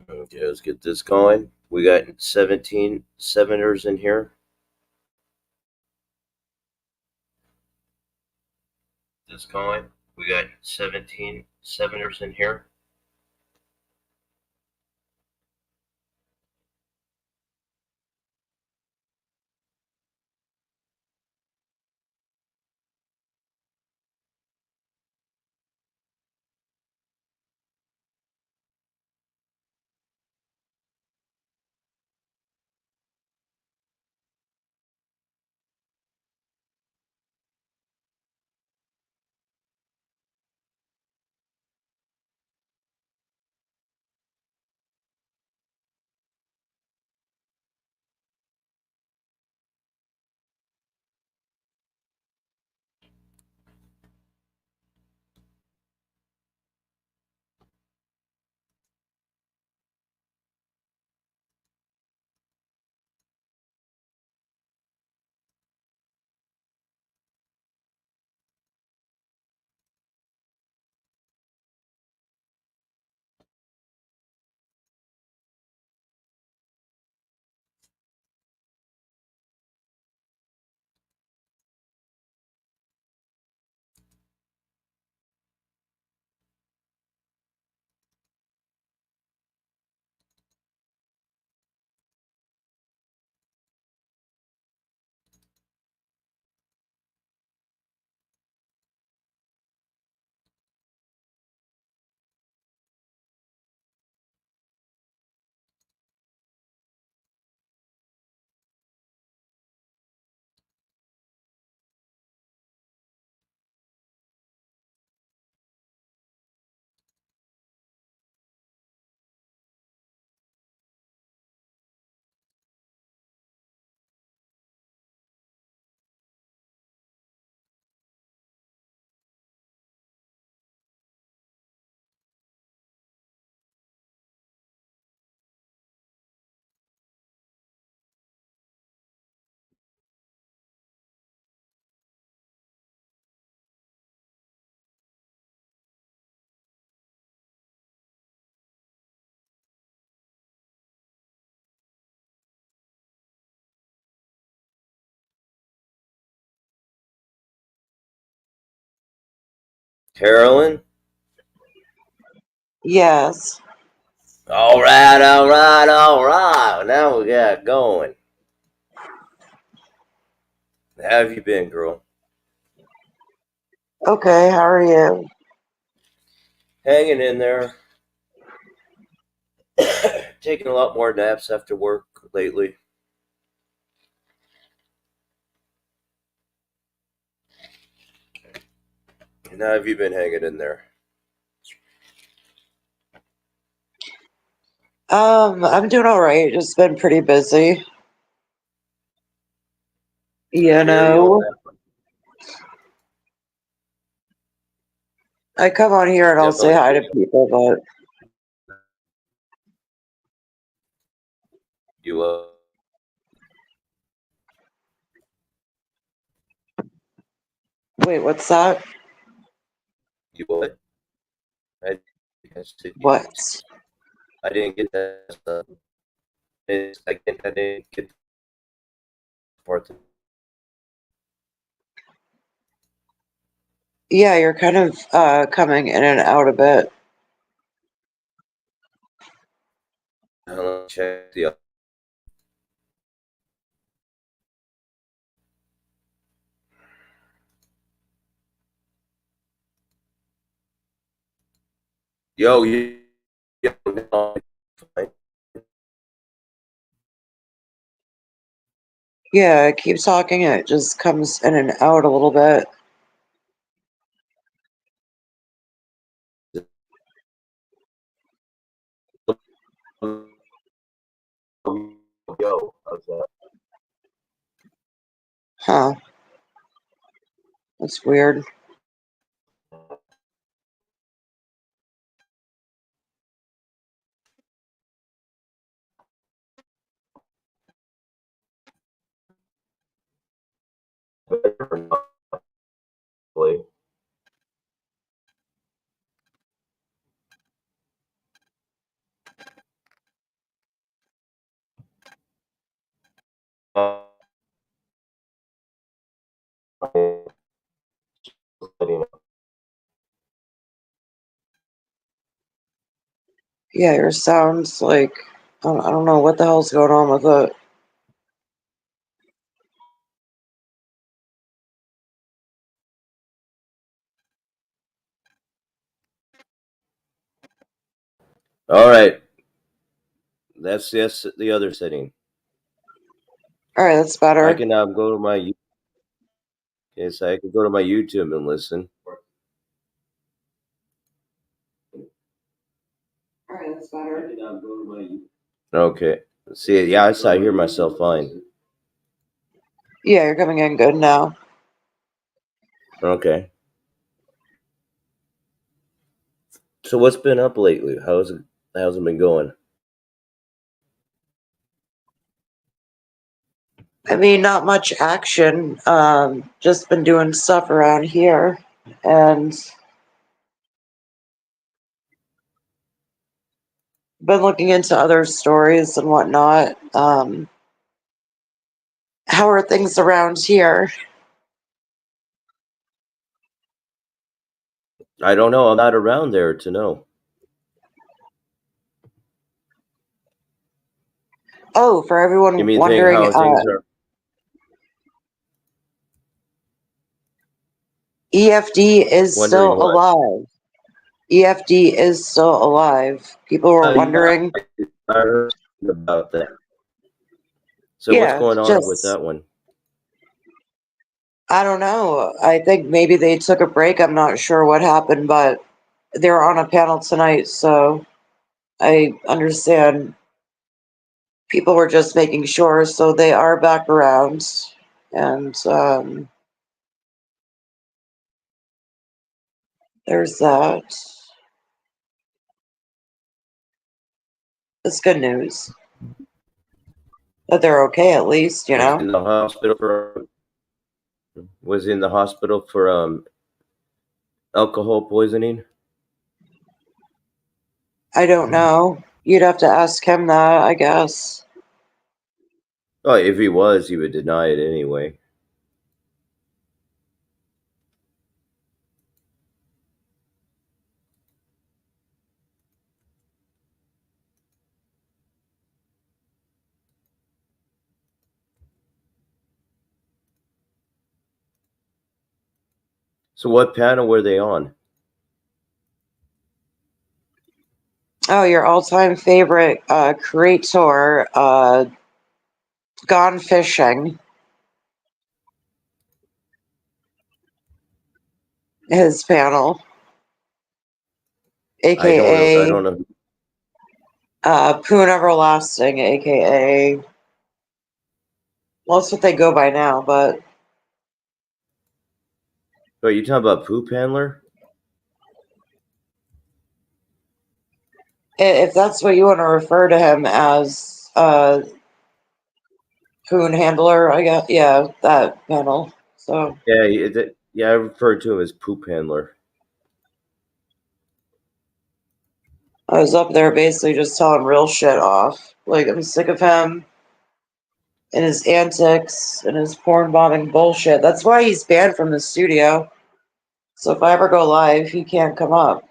Okay, let's get this going. We got 17 seveners in here. This going. We got 17 seveners in here. Carolyn? Yes. All right, all right, all right. Now we got going. How have you been, girl? Okay, how are you? Hanging in there. Taking a lot more naps after work lately. And how have you been hanging in there? I'm doing all right. Just been pretty busy. I You hear you on know, that. I come on here and I'll say Definitely. hi to people, but You wait, what's that? you what? I, I said you. What? I didn't get that. I didn't get the part. Yeah, you're kind of coming in and out a bit. Check the. Yo, you. Yeah, keep talking. It just comes in and out a little bit. Yo, how's that? Huh? That's weird. Better or not? Really? Yeah, your sound's like, I don't know what the hell's going on with it. All right. That's the other setting. All right, that's better. I can go to my yes, I can go to my YouTube and listen. All right, that's better. Okay. See, yeah, I hear myself fine. Yeah, you're coming in good now. Okay. So what's been up lately? How's it been going? I mean, not much action. Just been doing stuff around here, and been looking into other stories and whatnot. How are things around here? I don't know. I'm not around there to know. Oh, for Give everyone me a thing wondering, how things are. EFD is still Wondering what? alive. EFD is still alive. People were Yeah, wondering. I heard about that. So what's Yeah, going on with just, that one? I don't know. I think maybe they took a break. I'm not sure what happened, but they're on a panel tonight, so I understand people were just making sure. So they are back around, and there's that. It's good news that they're okay, at least, you Was know. in the hospital for alcohol poisoning? I don't know. You'd have to ask him that, I guess. Oh, if he was, he would deny it anyway. So what panel were they on? Oh, your all-time favorite creator, Gone Fishing, his panel, I aka don't know. Poon Everlasting, aka, well, that's what they go by now, but But you talking about Poop Handler? if that's what you want to refer to him as, Poon Handler, I guess, yeah, that panel. So Yeah, I referred to him as Poop Handler. I was up there basically just telling real shit off. Like, I'm sick of him and his antics and his porn bombing bullshit. That's why he's banned from the studio. So if I ever go live, he can't come up.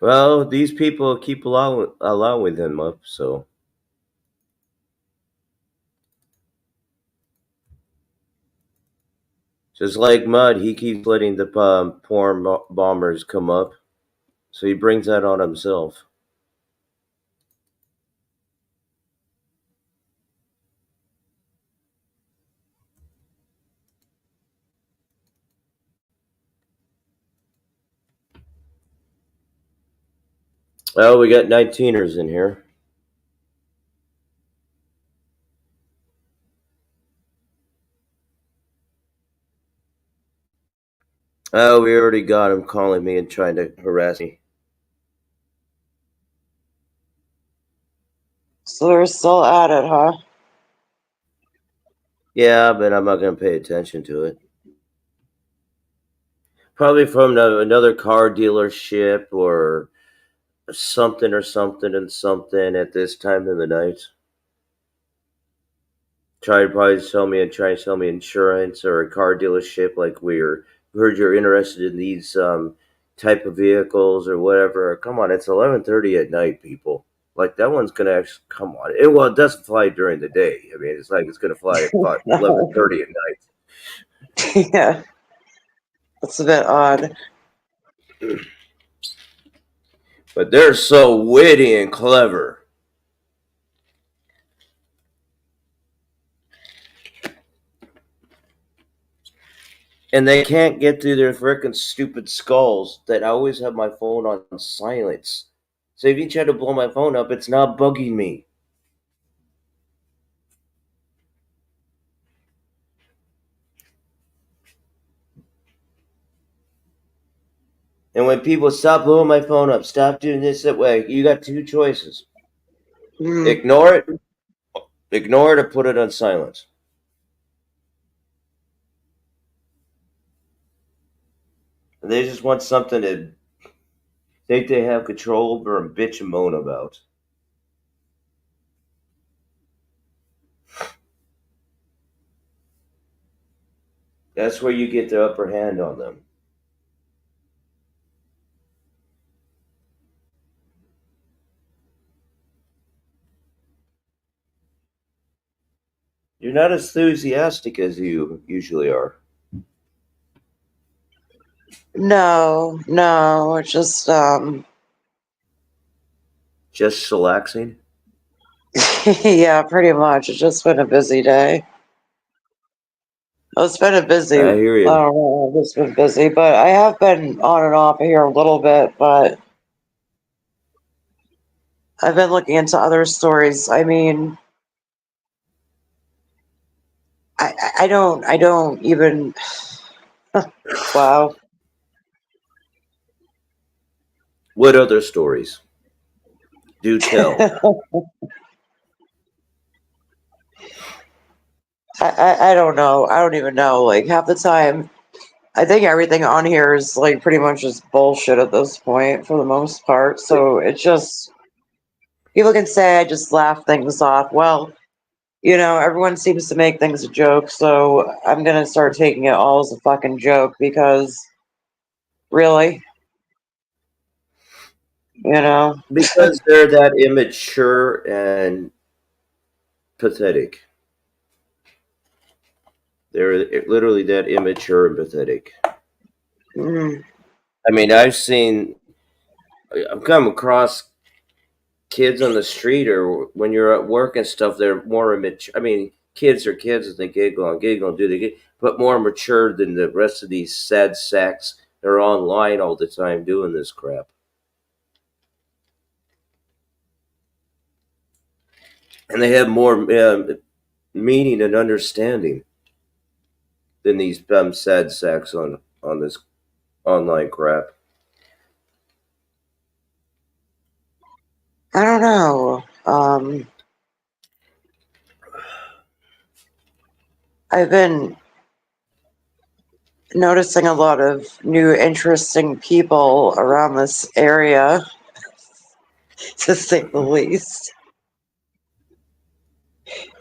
Well, these people keep allowing him up, so just like Mud, he keeps letting the porn bombers come up, so he brings that on himself. Oh, we got 19ers in here. Oh, we already got him calling me and trying to harass me. So they're still at it, huh? Yeah, but I'm not going to pay attention to it. Probably from another car dealership or something or something and something at this time of the night. Try to sell me insurance or a car dealership. Like we heard you're interested in these type of vehicles or whatever. Come on, it's 11:30 at night, people. Like that one's gonna actually come on. It doesn't fly during the day. I mean, it's like it's gonna fly at No. 11:30 at Yeah, that's a bit odd. night. But they're so witty and clever. And they can't get through their frickin' stupid skulls that I always have my phone on silence. So if you try to blow my phone up, it's not bugging me. And when people stop blowing my phone up, stop doing this that way, you got two choices. Mm. Ignore it, or put it on silence. And they just want something to think they have control over and bitch and moan about. That's where you get the upper hand on them. You're not as enthusiastic as you usually are. No, no, it's just Just relaxing. yeah, pretty much. It's just been a busy day. Well, it's been a busy. I I don't hear you. know. It's been busy, but I have been on and off here a little bit. But I've been looking into other stories. I mean, I don't even. Wow. What other stories? Do tell. I don't know. I don't even know. Like half the time, I think everything on here is like pretty much just bullshit at this point for the most part. So it's just people can say I just laugh things off. Well, everyone seems to make things a joke, so I'm gonna start taking it all as a fucking joke because really, you know. Because they're that immature and pathetic. They're literally that immature and pathetic. Mm, I mean, I've come across kids on the street or when you're at work and stuff, they're more immature. I mean, kids are kids and they giggle and do they get, but more mature than the rest of these sad sacks. They're online all the time doing this crap. And they have more meaning and understanding than these sad sacks on this online crap. I don't know. I've been noticing a lot of new interesting people around this area, to say the least.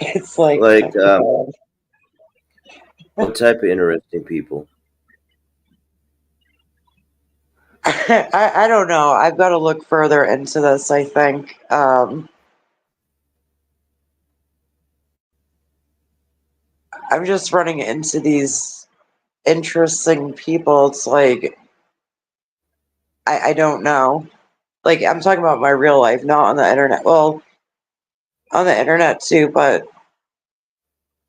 It's like, Like, oh what type of interesting people? God. I don't know. I've got to look further into this, I think. I'm just running into these interesting people. It's like, I don't know. Like, I'm talking about my real life, not on the internet. Well, on the internet too, but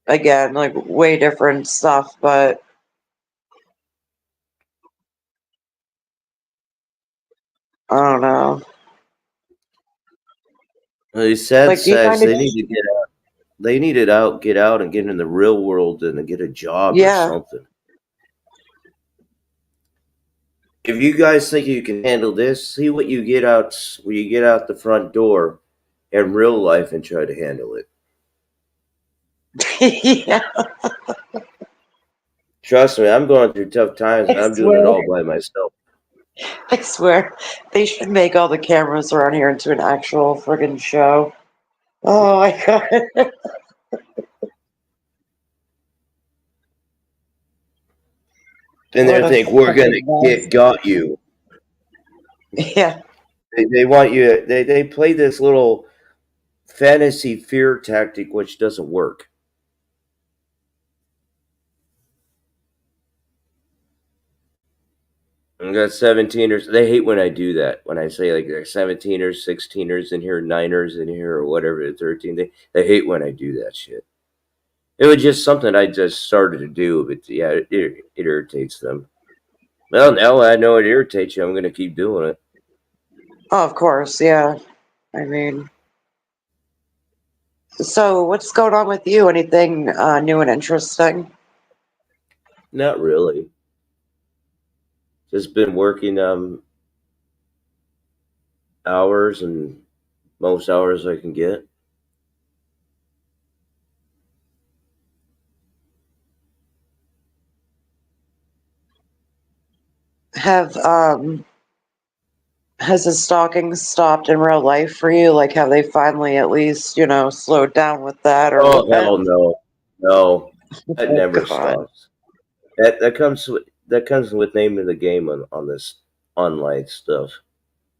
again, like, way different stuff. But I don't know. These sad Like, do you sacks, find it? they need to get out. They need it out, get out, and get in the real world and get a job or Yeah. something. If you guys think you can handle this, see what you get out when you get out the front door in real life and try to handle it. Yeah, Trust me, I'm going through tough times and I I'm doing it swear. all by myself. I swear, they should make all the cameras around here into an actual friggin' show. Oh my god. And What they a think we're gonna fucking mess. got you. Yeah, They want you. They play this little fantasy fear tactic, which doesn't work. I got 17ers. They hate when I do that. When I say like there's 17ers, 16ers in here, niners in here, or whatever, 13. They hate when I do that shit. It was just something I just started to do, but yeah, it irritates them. Well, now I know it irritates you. I'm going to keep doing it. oh, of course, yeah. I mean, so what's going on with you? Anything new and interesting? Not really. Just been working hours and most hours I can get. Have has the stalking stopped in real life for you? Like, have they finally at least, slowed down with that or Oh what? hell no, no, that Oh never god. stops. That comes with naming the game on this online stuff.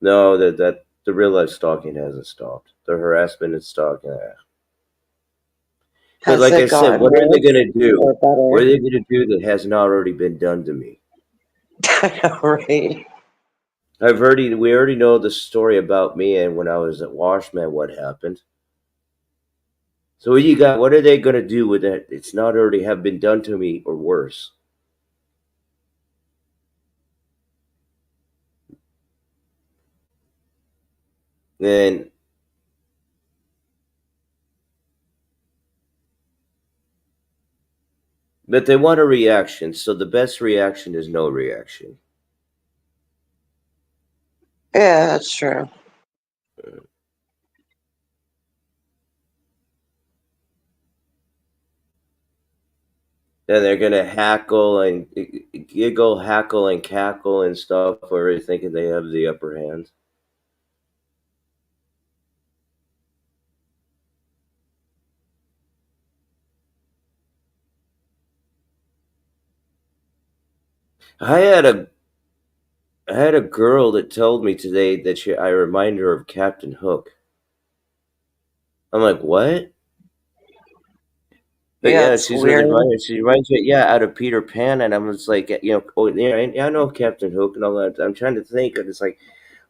No, that the real life stalking hasn't stopped. The harassment and stalking. But Has like I it said, gotten what are they worse gonna do? or What are better? they gonna do that hasn't already been done to me? Right. We already know the story about me and when I was at Washman, what happened. So what you got? What are they gonna do with that? It's not already have been done to me or worse. And but they want a reaction, so the best reaction is no reaction. Yeah, that's true. Then they're gonna hackle and giggle, hackle and cackle and stuff, already thinking they have the upper hand. I had a I had a girl that told me today that I remind her of Captain Hook. I'm like, what? But Yeah, yeah, it's weird. she reminds me, yeah, out of Peter Pan, and I'm just like, oh yeah, I know Captain Hook and all that. I'm trying to think, and it's like,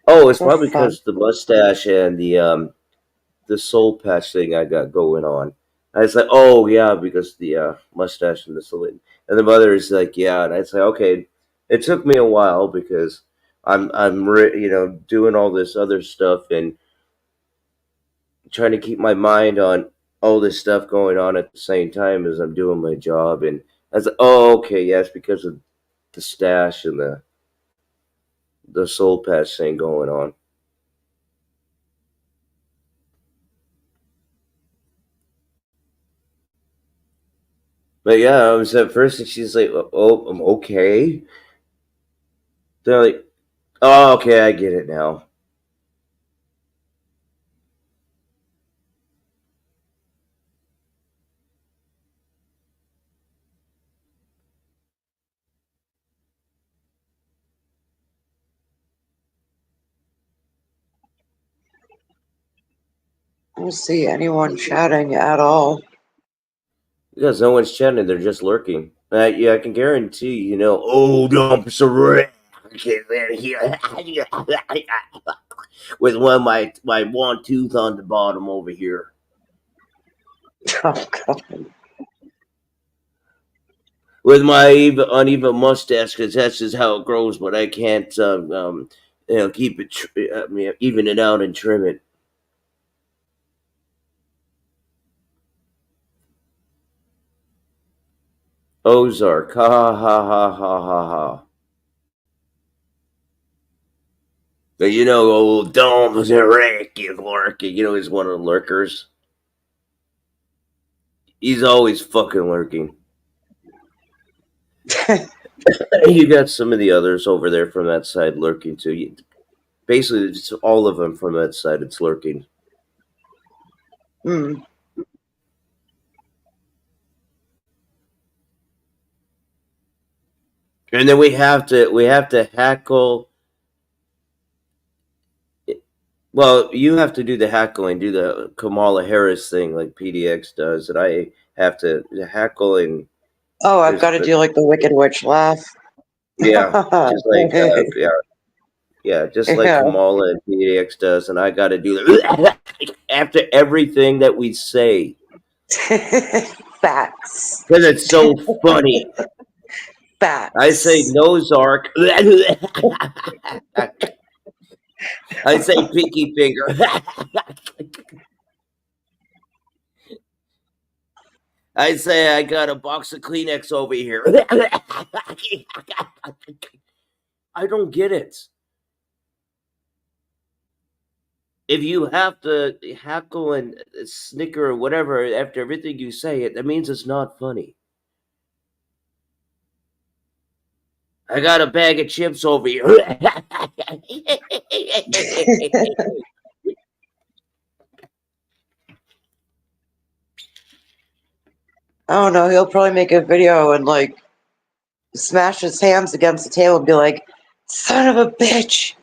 oh, it's The probably fuck? because the mustache and the soul patch thing I got going on. And it's like, oh yeah, because the mustache and the soul. And the mother is like, yeah, and I say, okay. It took me a while because doing all this other stuff and trying to keep my mind on all this stuff going on at the same time as I'm doing my job. And I was like, oh, okay, yes, because of the stash and the soul patch thing going on. But yeah, I was at first, and she's like, oh, I'm okay. They're like, oh, okay, I get it now. I don't see anyone chatting at all. Because no one's chatting, they're just lurking. Yeah, I can guarantee, oh, dumps are with one of my one tooth on the bottom over here. Oh god. With my uneven mustache, because that's just how it grows, but I can't, keep it, even it out and trim it. Ozark, ha ha ha ha ha ha ha. But old Dom was a wreck, lurking. He's one of the lurkers. He's always fucking lurking. You got some of the others over there from that side lurking too. Basically, it's all of them from that side. It's lurking. Hmm. And then we have to hackle. Well, you have to do the hackling, do the Kamala Harris thing like PDX does, and I have to hackle and Oh, I've there's got to do like the Wicked Witch laugh. yeah, just like yeah, just like Yeah. Kamala and PDX does, and I got to do that after everything that we say Facts. because it's so funny. I say Facts. nose arc. I say pinky finger. I say I got a box of Kleenex over here. I don't get it. If you have to hackle and snicker or whatever after everything you say, that means it's not funny. I got a bag of chips over here. I don't know. He'll probably make a video and like smash his hands against the table and be like, "Son of a bitch!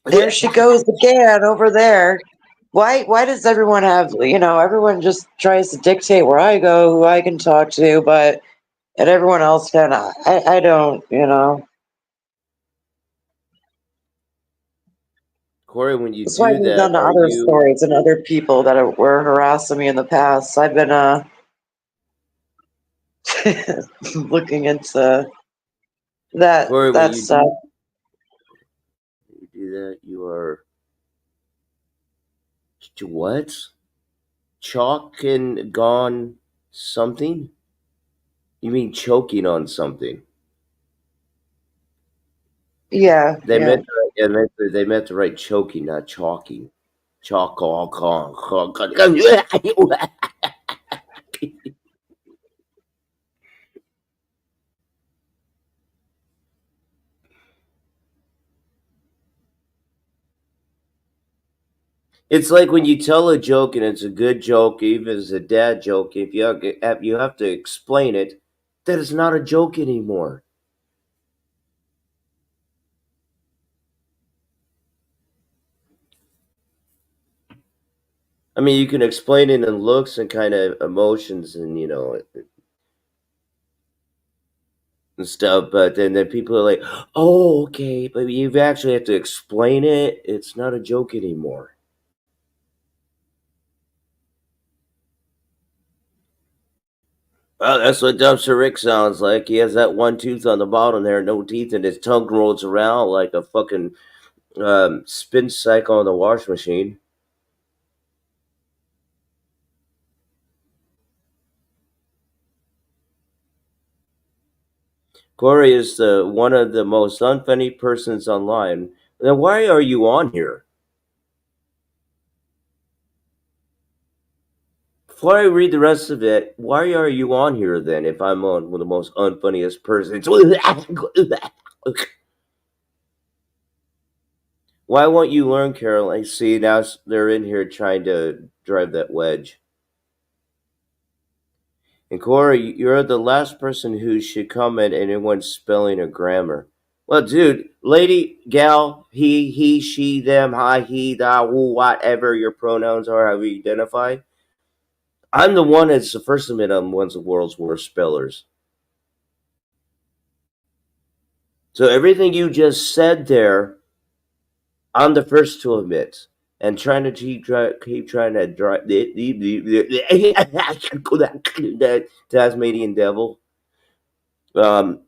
There she goes again over there." Why does everyone have, everyone just tries to dictate where I go, who I can talk to, but and everyone else can. I don't. Corey, when you That's why I do moved on that, to are other you stories and other people that were harassing me in the past. I've been looking into that Corey? When that you stuff. do that, you are what? Chalk and gone something? You mean choking on something? Yeah, They yeah. meant to, yeah, they meant to write choking, not chalking. Chalk all con. It's like when you tell a joke and it's a good joke, even if it's a dad joke. If you have to explain it, that is not a joke anymore. I mean, you can explain it in looks and kind of emotions and and stuff, but then people are like, "Oh, okay," but you actually have to explain it. It's not a joke anymore. Well, that's what Dumpster Rick sounds like. He has that one tooth on the bottom there, no teeth, and his tongue rolls around like a fucking spin cycle on the wash machine. Corey is one of the most unfunny persons online. Then why are you on here? Before I read the rest of it, why are you on here then if I'm on one of the most unfunniest persons? Why won't you learn, Carol? I see now they're in here trying to drive that wedge. And Corey, you're the last person who should comment anyone's spelling or grammar. Well, dude, lady, gal, he, she, them, hi, he, thou, who, whatever your pronouns are, how you identify. I'm the one that's the first to admit I'm one of the world's worst spellers. So everything you just said there, I'm the first to admit. And trying to keep trying to drive that Tasmanian devil. Um,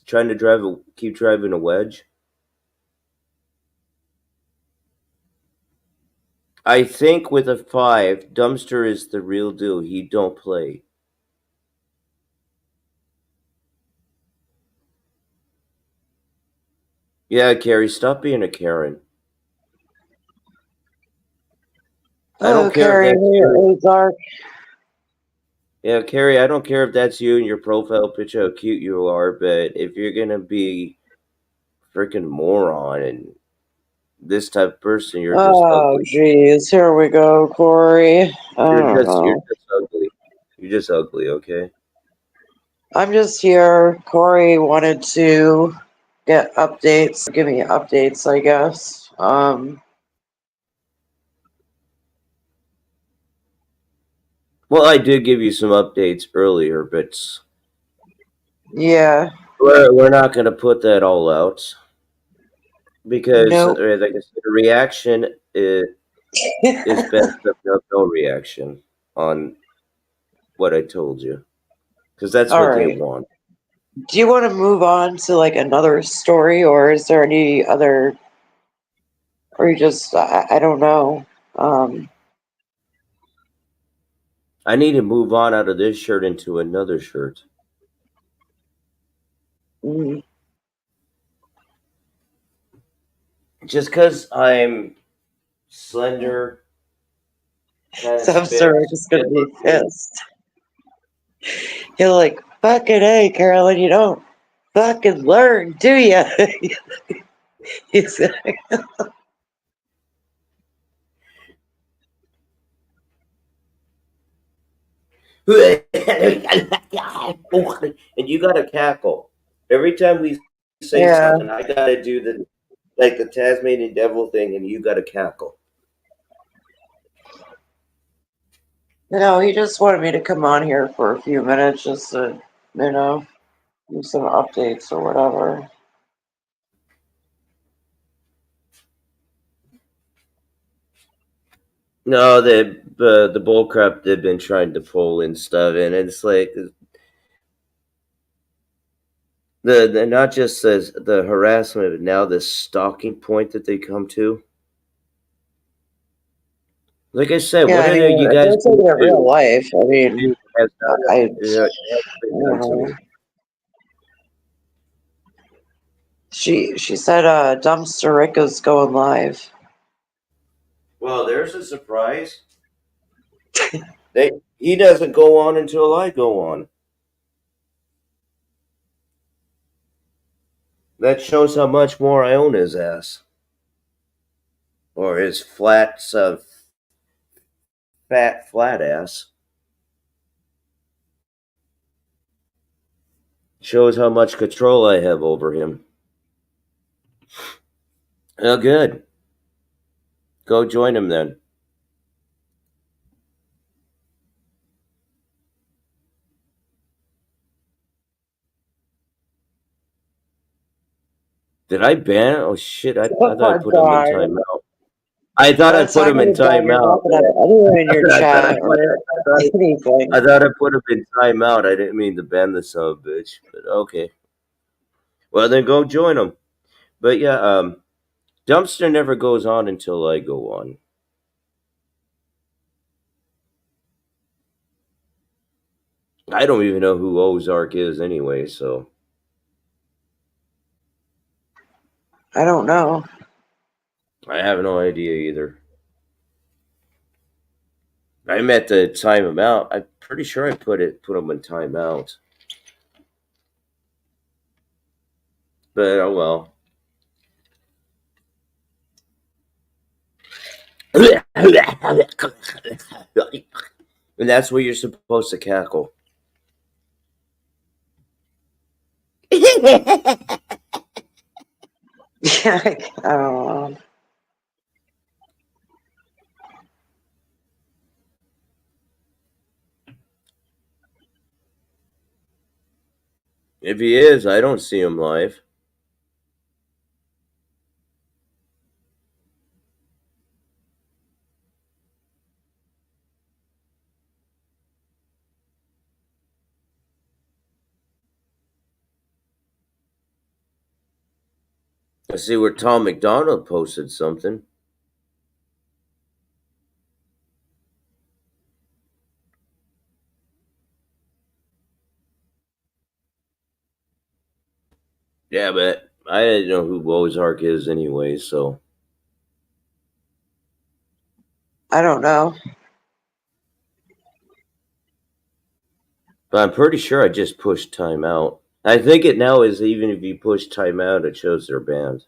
trying to keep driving a wedge. I think with a 5, Dumpster is the real deal. He don't play. Yeah, Carrie, stop being a Karen. I Oh, don't care if Carrie that's you. Ozark. Yeah, Carrie, I don't care if that's you and your profile picture, how cute you are, but if you're gonna be freaking moron and this type of person, you're just Oh, ugly. geez. Here we go, Corey. I don't You're know. just ugly. You're just ugly, okay? I'm just here. Corey wanted to get updates, give me updates, I guess. Well, I did give you some updates earlier, but Yeah. we're not gonna put that all out because, Nope. like I said, the reaction is best of no reaction on what I told you because that's All what they right. want. Do you want to move on to like another story, or is there any other, or you just, I don't know. Um, I need to move on out of this shirt into another shirt. mm, Just because I'm slender, kind of so I'm sorry, just gonna spit be looking. pissed. You're like, fucking hey, Carolyn, you don't fucking learn, do you? He's like, And you got to cackle. Every time we say yeah. something, I got to do the Tasmanian devil thing, and you got to cackle. No, he just wanted me to come on here for a few minutes just to, you know, do some updates or whatever. No, the bull crap they've been trying to pull and stuff, and it's like the not just the harassment, but now the stalking point that they come to. Like I said, Yeah, what I are mean, you if guys they're gonna taking it real do? life, I It mean, has I, not, I it has been don't done to know. me. She said Dumpster Rick is going live. Well, there's a surprise. He doesn't go on until I go on. That shows how much more I own his ass. Or his fat ass. Shows how much control I have over him. Oh, good. Go join him then. Did I ban? Oh shit! I Oh thought I my put him in god. timeout. I thought No, I it's put not him going in to ban. You're timeout. not going to have anyone in your I thought I chat put. or I thought. I anything. thought I put him in timeout. I didn't mean to ban the son of a bitch. But okay. Well, then go join him. But yeah, Dumpster never goes on until I go on. I don't even know who Ozark is anyway, so I don't know. I have no idea either. I meant to time him out. I'm pretty sure I put him in timeout. But oh well. And that's where you're supposed to cackle. If Yeah, I don't know. he is, I don't see him live. I see where Tom McDonald posted something. Yeah, but I didn't know who Ozark is anyway, so I don't know. I'm pretty sure I just pushed timeout. I think it now is even if you push timeout, it shows they're banned.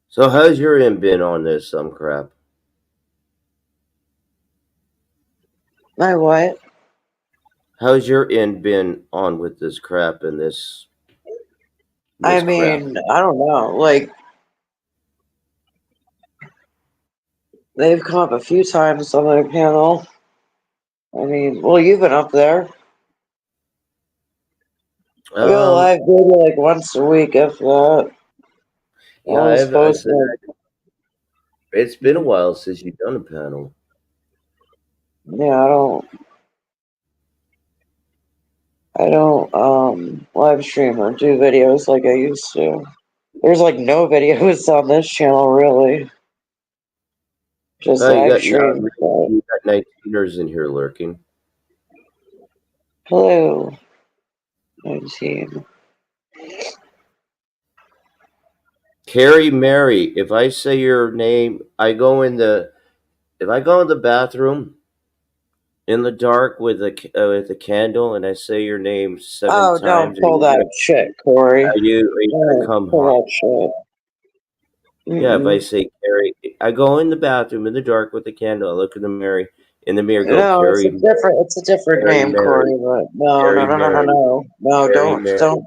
So how's your end been on this some crap? My what? How's your end been on with this crap and I this crap? mean, I don't know. Like, they've come up a few times on my panel. I mean, well, you've been up there. I go Um, live maybe like once a week, if that. yeah, I'll just I post said like, it's been a while since you've done a panel. yeah, I don't live stream or do videos like I used to. There's like no videos on this channel really, just Oh, live stream. But you got 19ers in here lurking. hello, 19. Carrie Mary, if I say your name, if I go in the bathroom in the dark with a candle and I say your name seven Oh, don't times, pull that shit, Corey. are you gonna Don't come pull home? that shit. Yeah, if I Mm-mm. say Carrie, I go in the bathroom in the dark with the candle. I look in the mirror, go No, Carrie, it's a different Carrie name, Mary, Corey. But no, no, Carrie no, no, no, Mary, no, no. Carrie Mary, Don't.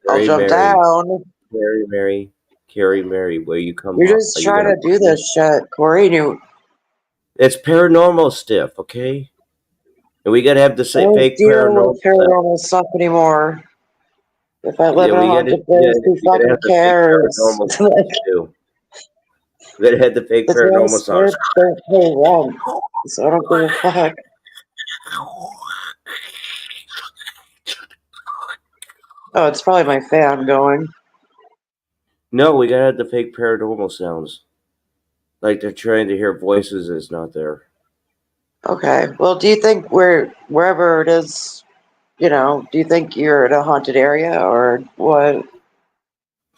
I'll Carrie jump Mary, down. Carrie Mary, Carrie Mary. Will you come You're home? just Are you trying gonna to do home me? this shit, Corey. It's paranormal stuff, okay? And we gotta have the I don't fake deal paranormal with stuff. paranormal stuff anymore. If I live Yeah, in a haunted place, who we gotta fucking have the fake cares? paranormal Like, sounds too. We gotta have the fake the damn paranormal sounds. spirits don't pay rent, so I don't give a fuck. Oh, it's probably my fan going. No, we gotta have the fake paranormal sounds. Like they're trying to hear voices that's not there. Okay. Well, do you think wherever it is, do you think you're in a haunted area or what?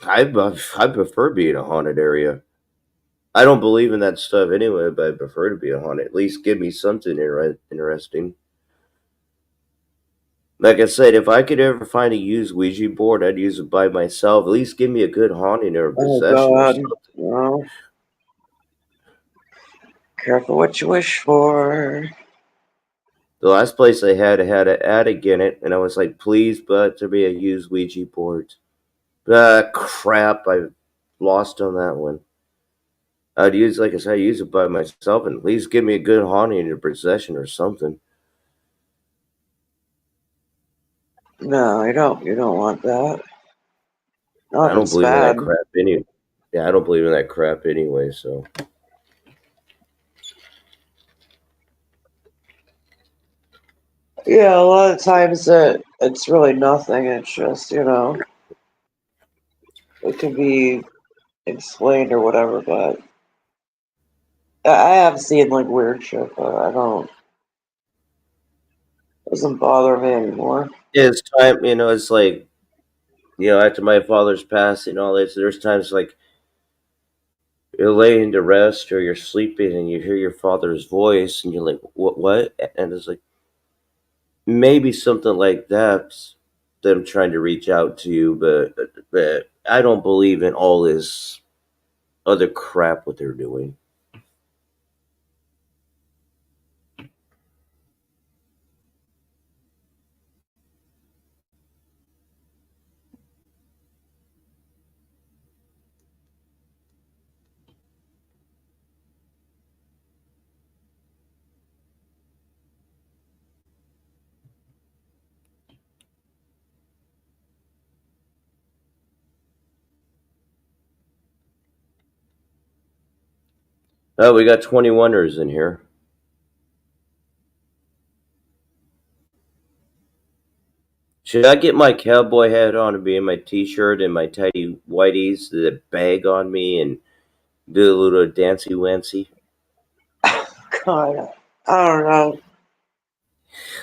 I prefer being in a haunted area. I don't believe in that stuff anyway, but I prefer to be a haunted. At least give me something interesting. Like I said, if I could ever find a used Ouija board, I'd use it by myself. At least give me a good haunting or a Oh possession or God. something. Well, careful what you wish for. The last place I had an attic in it, and I was like, please, but there be a used Ouija board. Crap, I lost on that one. I'd use, like I said, I use it by myself, and at least give me a good haunting or possession or something. No, you don't. You don't want that. I don't Nothing's believe in that bad. crap anyway. Yeah, I don't believe in that crap anyway. So Yeah, a lot of times it's really nothing. It's just it can be explained or whatever. But I have seen like weird shit, but I don't. Doesn't bother me anymore. it's time. It's like after my father's passing, all this. There's times like you're laying to rest or you're sleeping and you hear your father's voice, and you're like, "What? What?" And it's like maybe something like that's them trying to reach out to you, but I don't believe in all this other crap what they're doing. Oh, we got 21ers in here. Should I get my cowboy hat on and be in my t-shirt and my tidy whities, the bag on me, and do a little dancy wancy? God, I don't know.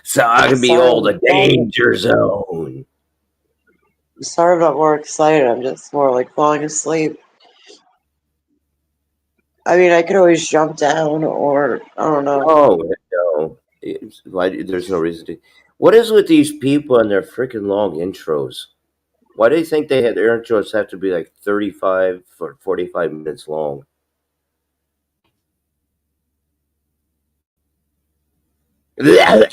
So I I'm can sorry. behold the danger zone. I'm sorry I'm not more excited. I'm just more like falling asleep. I mean, I could always jump down, or I don't know. Oh no, there's no reason to. What is with these people and their freaking long intros? Why do you think they had their intros have to be like 35 or 45 minutes long? Hi,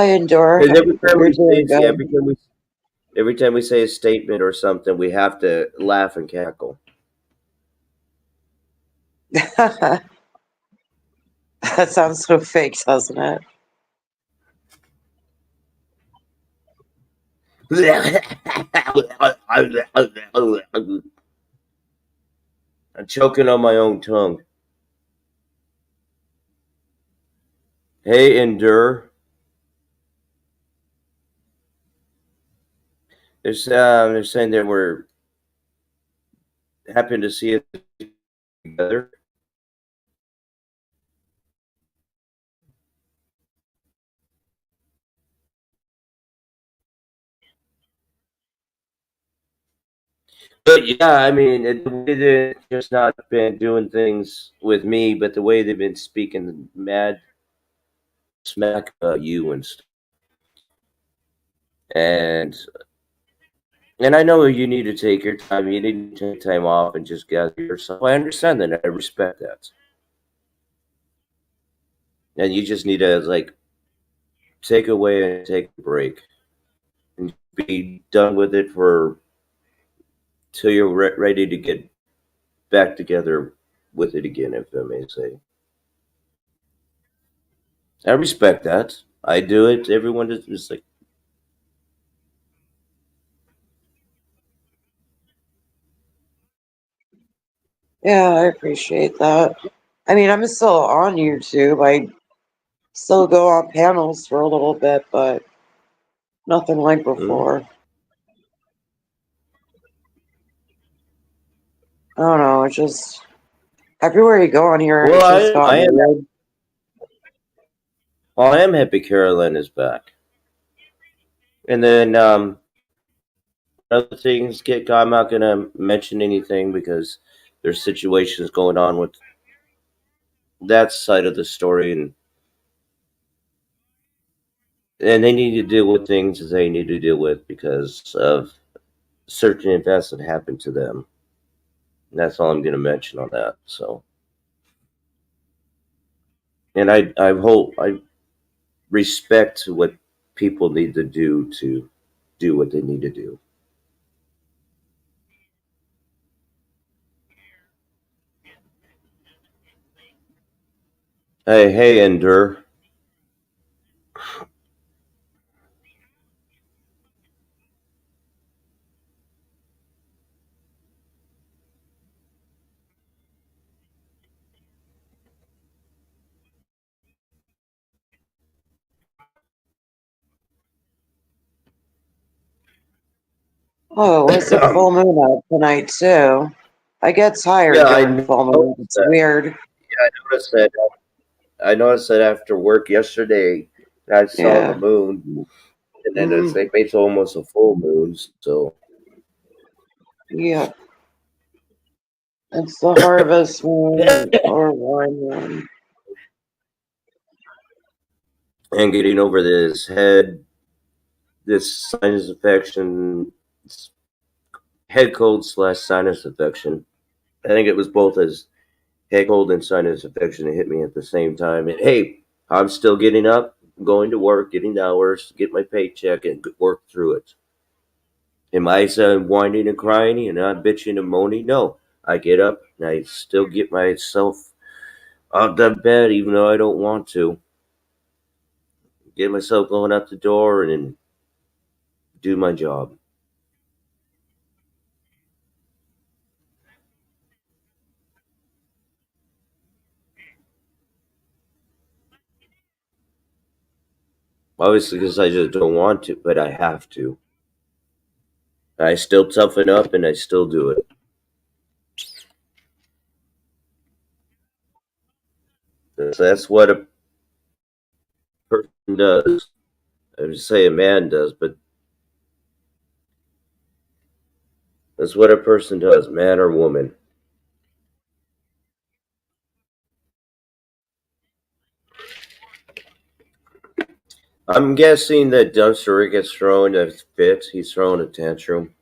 Endure. Because every time You're we say doing good. every time we say a statement or something, we have to laugh and cackle. That sounds so fake, doesn't it? I'm choking on my own tongue. Hey, Endure. They're saying that we're happy to see it together. But yeah, I mean, the way they've just not been doing things with me, but the way they've been speaking mad smack about you and stuff. And I know you need to take your time. You need to take time off and just gather yourself. I understand that. I respect that. And you just need to like take away and take a break and be done with it for till you're ready to get back together with it again, if I may say. I respect that. I do it. Everyone is just like, Yeah, I appreciate that. I mean, I'm still on YouTube. I still go on panels for a little bit, but nothing like hmm? before. I don't know. It's just everywhere you go on here, Well, it's just gotten weird. I am happy Carolyn is back. And then other things get. I'm not gonna mention anything because there's situations going on with that side of the story, and they need to deal with things as they need to deal with because of certain events that happened to them. And that's all I'm gonna mention on that. So, and I hope I respect what people need to do what they need to do. Hey, Endure. Oh, it was a full moon out tonight too. I get Yeah, tired I during full moon. noticed It's that. weird. I noticed that. I noticed that after work yesterday, I saw the Yeah. moon, and then Hmm. it's almost a full moon. So, Yeah. It's the harvest moon or wine moon. and getting over this sinus infection, head cold slash sinus infection. I think it was both as head cold and sinus infection. It hit me at the same time. And hey, I'm still getting up, going to work, getting hours, get my paycheck, and work through it. Am I whining and crying and not bitching and moaning? No. I get up and I still get myself out the bed even though I don't want to. Get myself going out the door and do my job. Obviously, because I just don't want to, but I have to. I still toughen up and I still do it. That's what a person does. I would say a man does, but that's what a person does, man or woman. I'm guessing that dumpster gets thrown that fits. He's throwing a tantrum.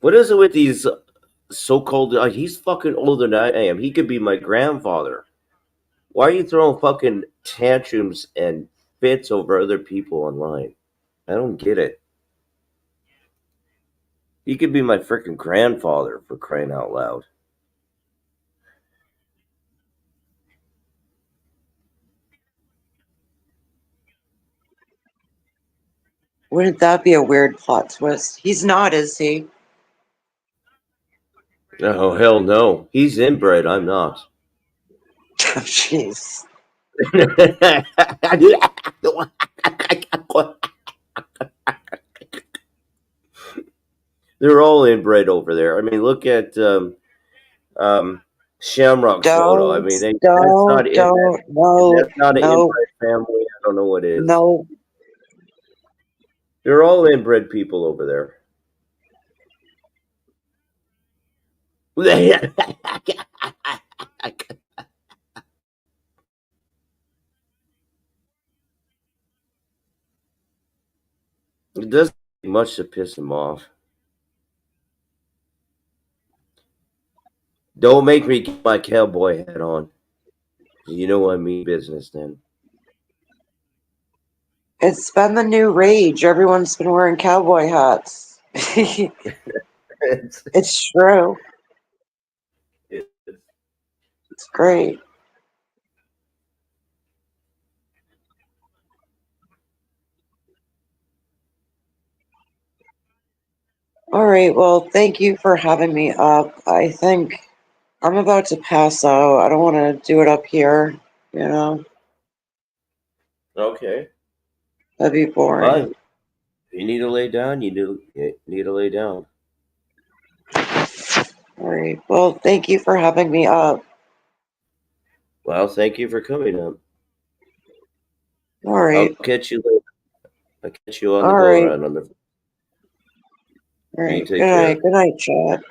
What is it with these so-called? He's fucking older than I am. He could be my grandfather. Why are you throwing fucking tantrums and fits over other people online? I don't get it. He could be my freaking grandfather for crying out loud. Wouldn't that be a weird plot twist? He's not, is he? Oh hell no. He's inbred. I'm not. Jeez. They're all inbred over there. I mean, look at um, Shamrock's photo. I Don't, mean, that's not don't, in that. don't, If no, that's not an no, inbred family, I don't know what is. no. They're all inbred people over there. It doesn't take much to piss him off. Don't make me get my cowboy hat on. You know I mean business then. It's been the new rage. Everyone's been wearing cowboy hats. It's It's, true. it's, It's great. All right. Well, thank you for having me up. I think I'm about to pass out. I don't want to do it up here. You know, okay. that'd be boring. Fine. If you need to lay down, you need to lay down. All right. Well, thank you for having me up. Well, thank you for coming up. All I'll right. catch you later. I'll catch you on the All go right. around on the. All You right. Good take night. care. Good night, Chad.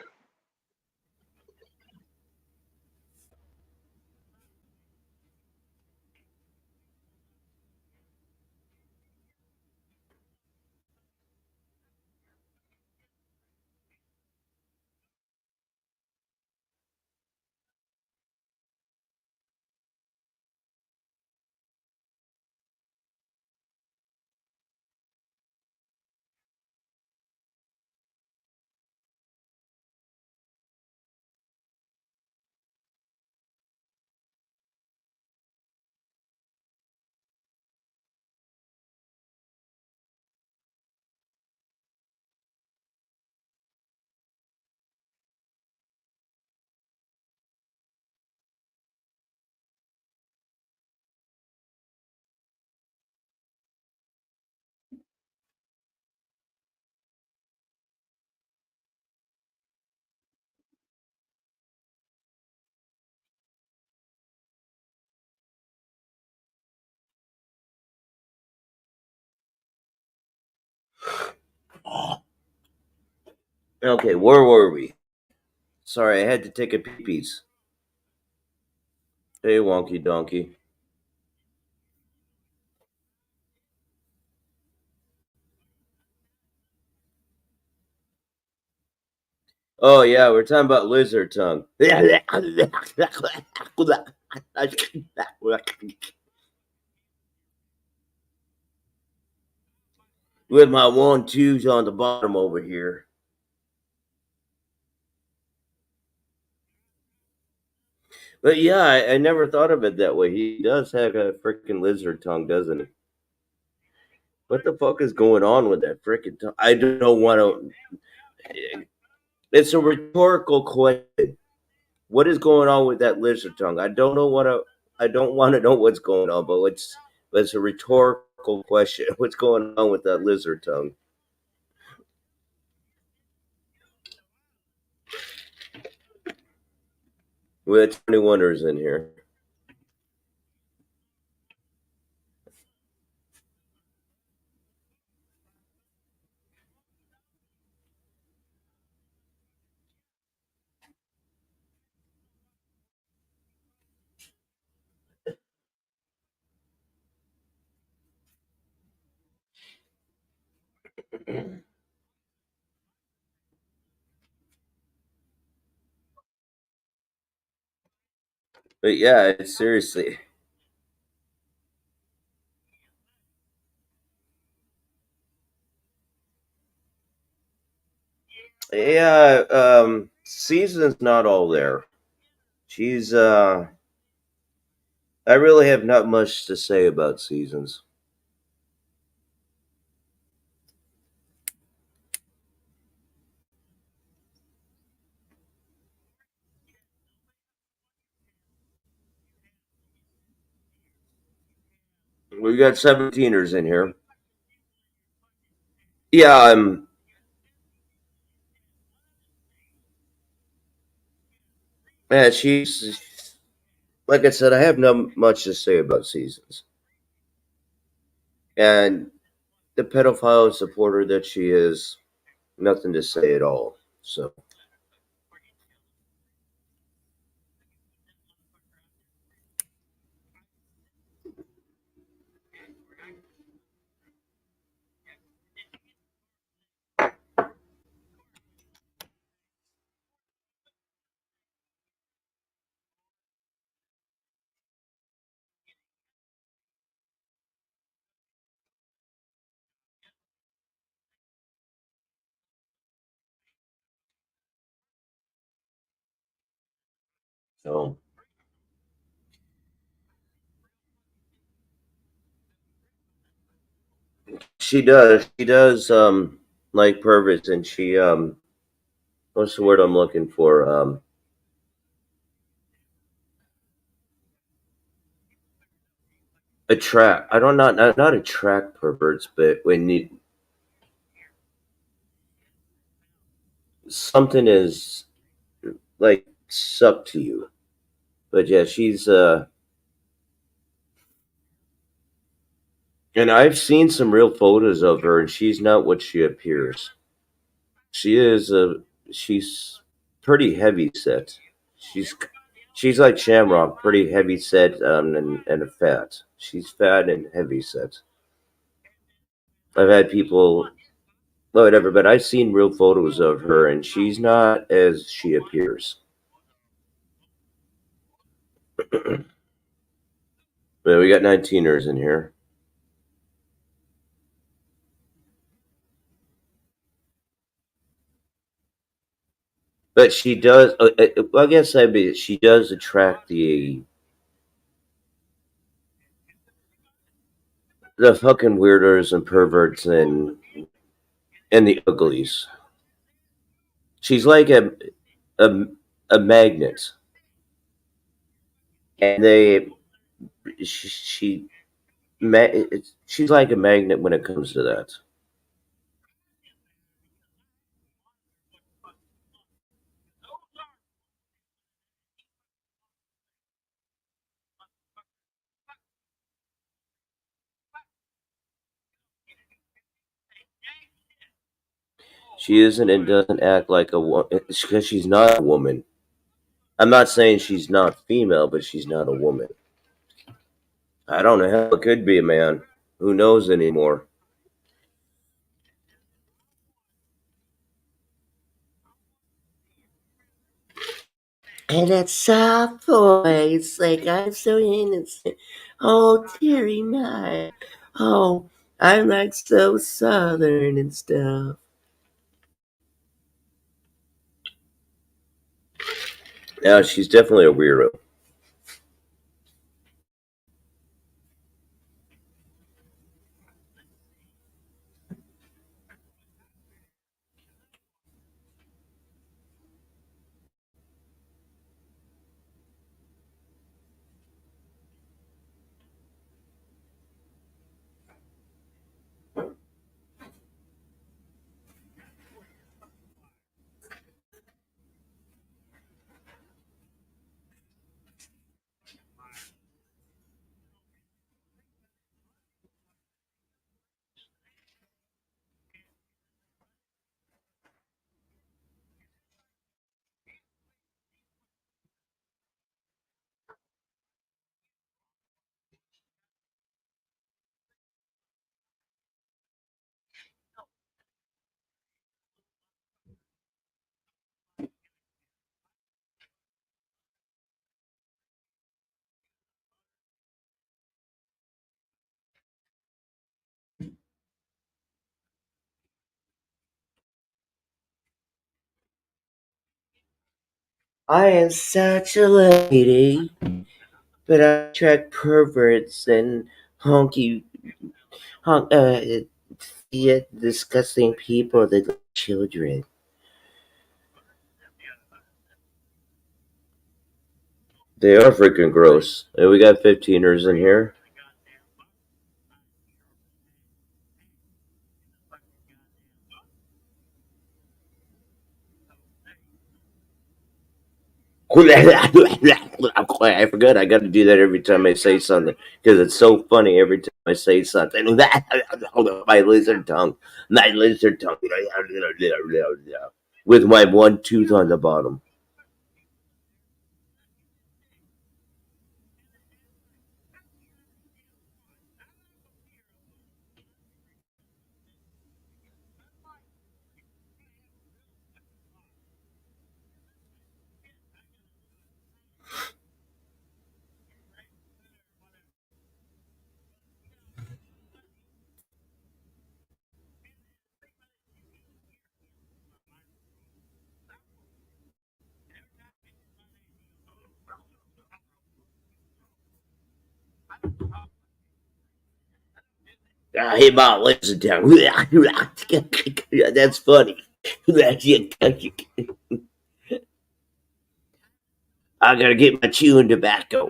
Okay, where were we? Sorry, I had to take a pee piece. Hey, wonky donkey. Oh yeah, we're talking about lizard tongue. With my 1-2s on the bottom over here. But yeah, I never thought of it that way. He does have a freaking lizard tongue, doesn't he? What the fuck is going on with that freaking tongue? I don't want to. It's a rhetorical question. What is going on with that lizard tongue? I don't want to know what's going on, but it's a rhetorical question. What's going on with that lizard tongue? We had 21ers in here. But yeah, seriously. Yeah, Season's not all there. She's I really have not much to say about Seasons. We got 17ers in here. Yeah, yeah, she's like I said, I have not much to say about Seasons. And the pedophile supporter that she is, nothing to say at all. So, so she does. She does like perverts, and she what's the word I'm looking for? Attract. I don't not attract perverts, but when something is like sucked to you. But yeah, she's and I've seen some real photos of her, and she's not what she appears. She is she's pretty heavy set. She's she's like Shamrock, pretty heavy set and fat. She's fat and heavy set. I've had people whatever, but I've seen real photos of her, and she's not as she appears. But we got 19ers in here. But she does. I guess she does attract the fucking weirdos and perverts and the uglies. She's like a a magnet, and she she's like a magnet when it comes to that. She isn't and doesn't act like a woman because she's not a woman. I'm not saying she's not female, but she's not a woman. I don't know how it could be a man. Who knows anymore? And that soft voice, like I'm so innocent. Oh, teary night. Oh, I'm like so southern and stuff. Yeah, she's definitely a weirdo. I am such a lady, but I attract perverts and honky, disgusting people that like children. They are freaking gross. And we got 15ers in here. I forgot I got to do that every time I say something because it's so funny every time I say something. My lizard tongue. My lizard tongue. With my one tooth on the bottom. Hey, Mom, listen down. That's funny. I gotta get my chewing tobacco.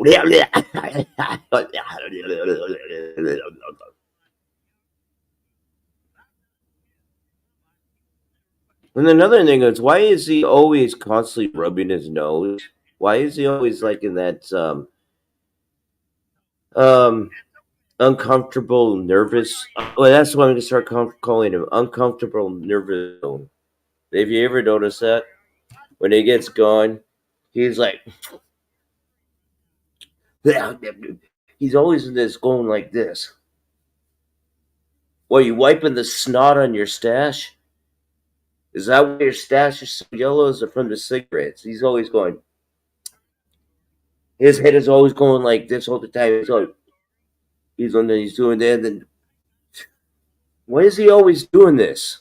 And another thing is, why is he always constantly rubbing his nose? Why is he always like in that um uncomfortable, nervous? Well, that's what I'm gonna start calling him, uncomfortable, nervous zone. Have you ever noticed that when he gets going, he's like, he's always in this going like this. What, you wiping the snot on your stash? Is that why your stash is so yellow? Is it from the cigarettes? He's always going. His head is always going like this all the time. He's doing that. Then why is he always doing this?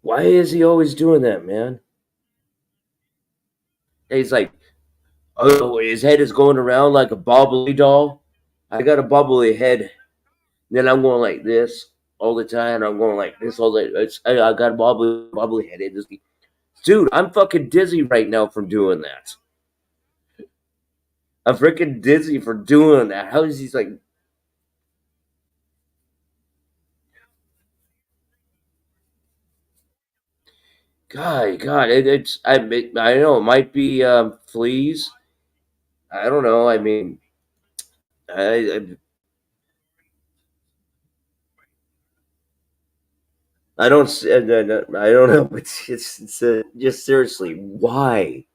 Why is he always doing that, man? He's like, oh, his head is going around like a bobbly doll. I got a bubbly head. Then I'm going like this all the time. I'm going like this all the. I got a bobbly head. Dude, I'm fucking dizzy right now from doing that. I'm freaking dizzy for doing that. How is he like? God, it's I know it might be fleas. I don't know. I mean, I I don't I don't know. It's just seriously why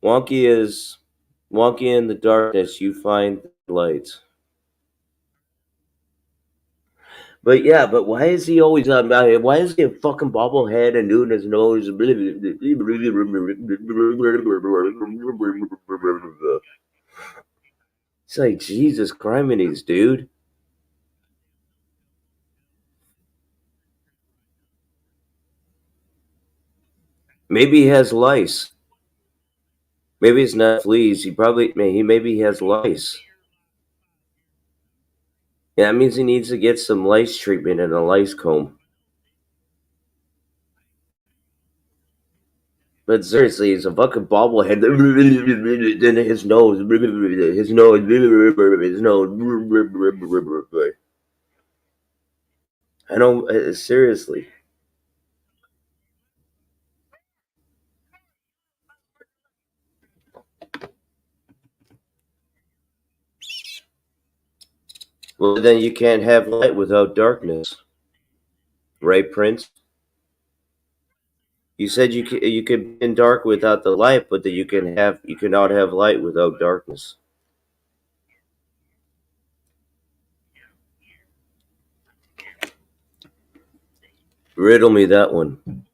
wonky is wonky in the darkness. You find light. But yeah, but why is he always why is he a fucking bobblehead and doing his nose? It's like Jesus Christ, dude. Maybe he has lice. Maybe it's not fleas. Maybe he has lice. Yeah, that means he needs to get some lice treatment and a lice comb. But seriously, he's a fucking bobblehead. Then his nose. I don't seriously. Well, then you can't have light without darkness, right, Prince? You said you could be in dark without the light, but that you cannot have light without darkness. Riddle me that one.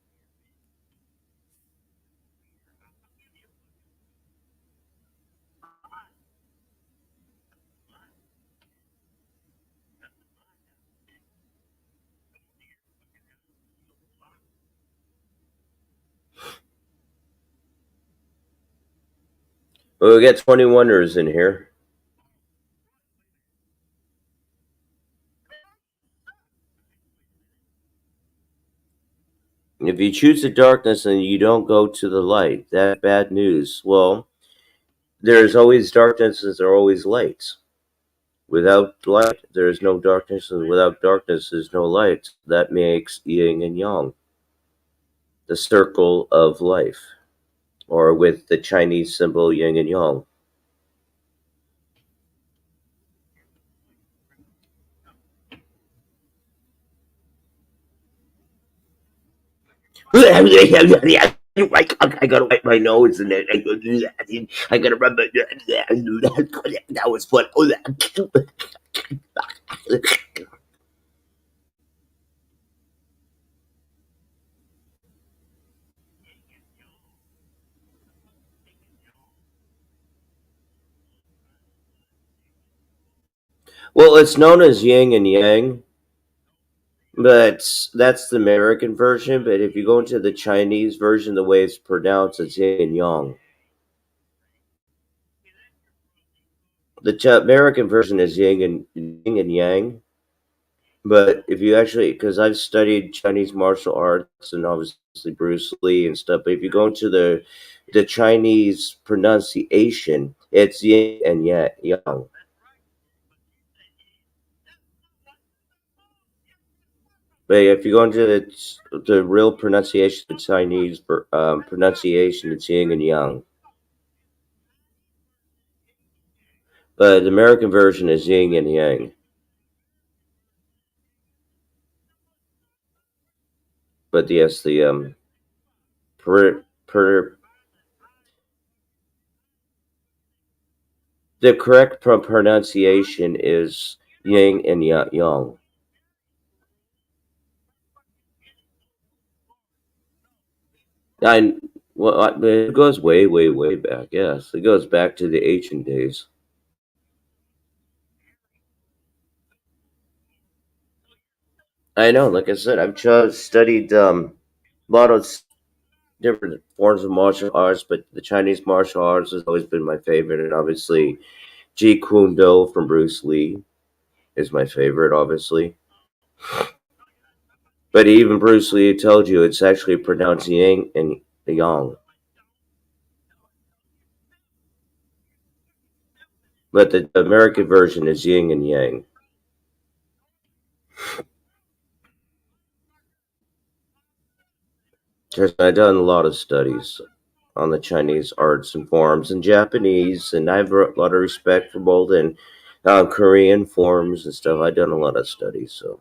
Well, we got 21ers in here. If you choose the darkness and you don't go to the light, that's bad news. Well, there's always darkness and there are always lights. Without light, there is no darkness, and without darkness, there's no light. That makes yin and yang, the circle of life, or with the Chinese symbol yin and yang. I gotta wipe my nose and then I gotta rub my. That was fun. Well, it's known as yin and yang, but that's the American version. But if you go into the Chinese version, the way it's pronounced, it's yin and yang. The American version is yin and yang. But if you actually, because I've studied Chinese martial arts and obviously Bruce Lee and stuff, but if you go into the Chinese pronunciation, it's yin and yang. But if you go into the real pronunciation, the Chinese pronunciation, it's yin and yang. But the American version is yin and yang. But yes, per, per, the correct pronunciation is yin and yang. I well, it goes way, way, way back. Yes, it goes back to the ancient days. I know. Like I said, I've just studied a lot of different forms of martial arts, but the Chinese martial arts has always been my favorite, and obviously Jeet Kune Do from Bruce Lee is my favorite, obviously. But even Bruce Lee told you it's actually pronounced Yang and Yang, but the American version is Yin and Yang. Because I've done a lot of studies on the Chinese arts and forms and Japanese, and I have a lot of respect for both and Korean forms and stuff. I've done a lot of studies, so.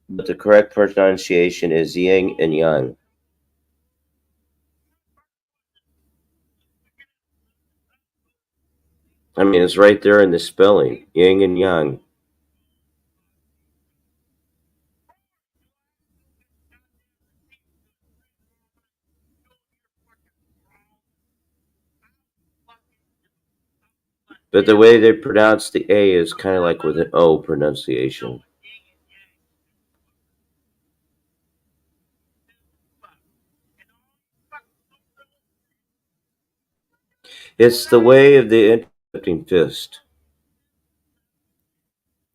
But the correct pronunciation is Yin and Yang. I mean, it's right there in the spelling, Yin and Yang. But the way they pronounce the A is kind of like with an O pronunciation. It's the way of the intercepting fist.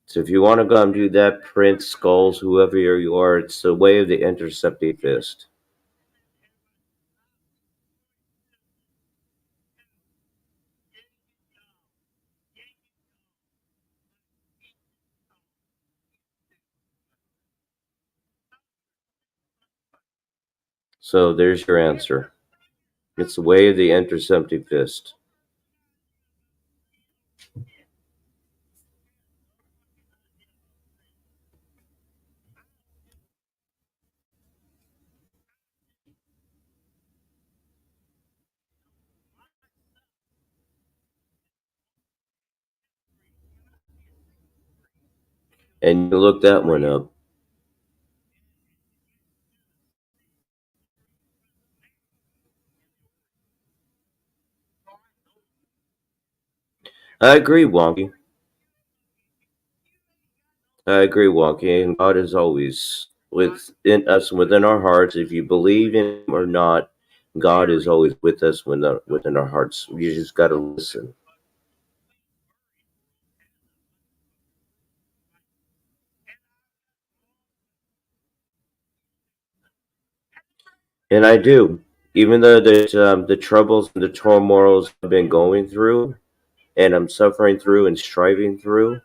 So if you want to go and do that, Prince, Skulls, whoever you are, it's the way of the intercepting fist. So there's your answer. It's the way of the intercepting fist. And you look that one up. I agree, Wonky. I agree, Wonky. And God is always within us, within our hearts. If you believe in Him or not, God is always with us within our hearts. You just got to listen. And I do. Even though the troubles and the turmoils I've been going through, and I'm suffering through and striving through,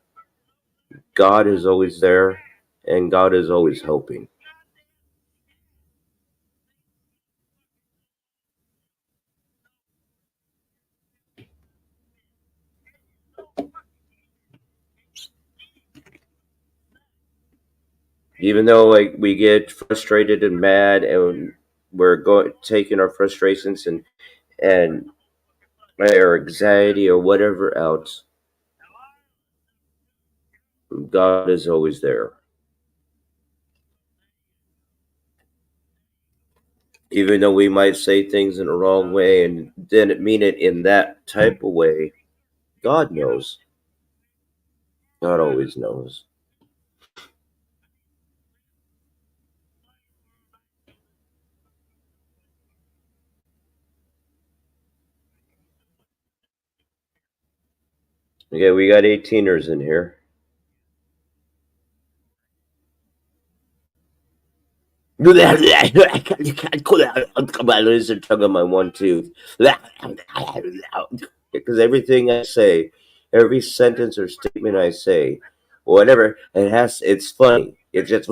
God is always there, and God is always helping. Even though like we get frustrated and mad, and we're going taking our frustrations and or anxiety or whatever else, God is always there. Even though we might say things in the wrong way and didn't mean it in that type of way, God knows. God always knows. Okay, we got 18ers in here. My lizard tongue on my one tooth. Because everything I say, every sentence or statement I say, whatever, it's funny. It's just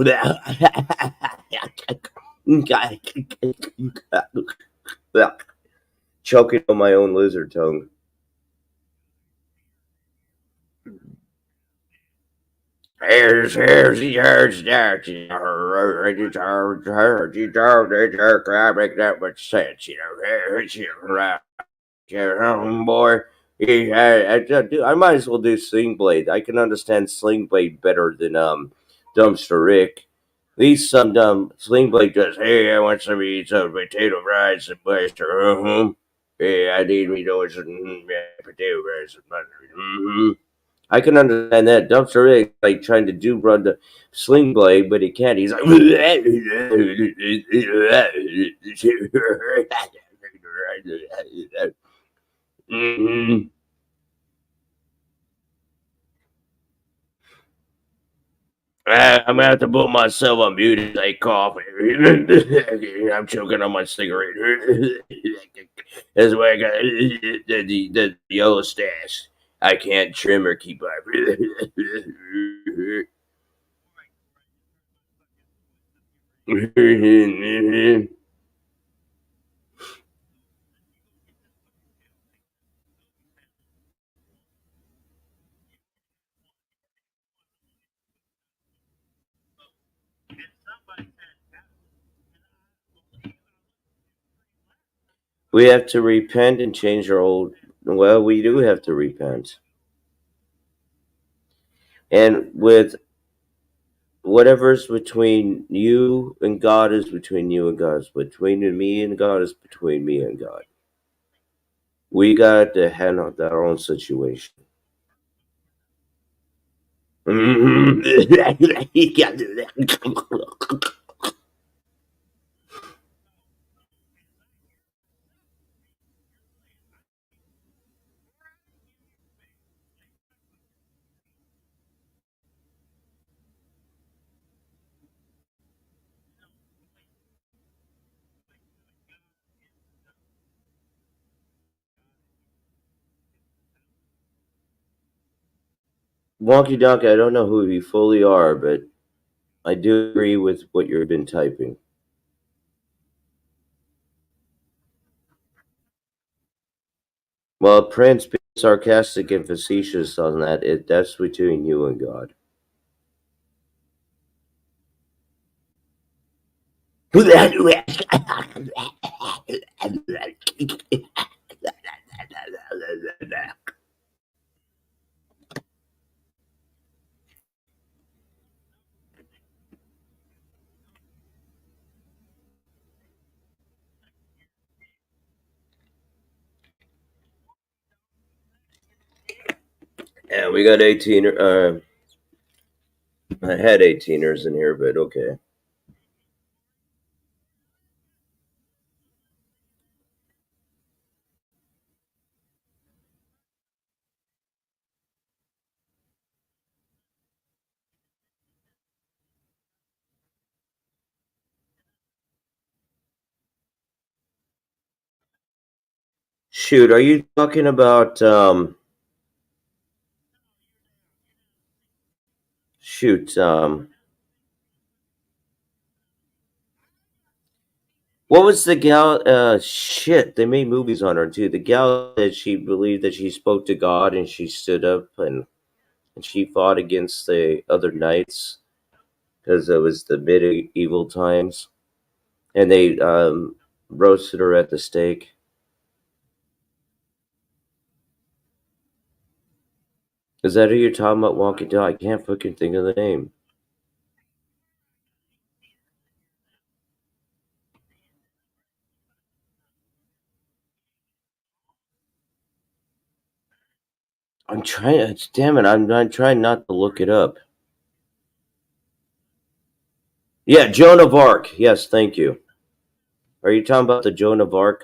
choking on my own lizard tongue. Here's that much sense, boy. Yeah, I might as well do Sling Blade. I can understand Sling Blade better than Dumpster Rick. At least some dumb Sling Blade does. Hey, I want some eat some potato fries and butter. Yeah, I need me those potato fries and butter. I can understand that. Dumpster Rick like trying to do run the Sling Blade, but he can't. He's like. Mhm. I'm gonna have to put myself on mute as I cough. I'm choking on my cigarette. That's why I got the yellow stash. I can't trim or keep up. We have to repent and change our old. Well, we do have to repent, and with whatever's between you and God is between you and God. Is between me and God is between me and God. We got to handle our own situation. Wonky Donkey, I don't know who you fully are, but I do agree with what you've been typing. Well, Prince being sarcastic and facetious on that's between you and God. Yeah, we got 18. I had 18ers in here, but okay. Shoot, are you talking about shoot, what was the gal? Shit, they made movies on her too. The gal that she believed that she spoke to God and she stood up and she fought against the other knights because it was the medieval times, and they roasted her at the stake. Is that who you're talking about? Walking Down? I can't fucking think of the name. I'm trying. Damn it! I'm trying not to look it up. Yeah, Joan of Arc. Yes, thank you. Are you talking about the Joan of Arc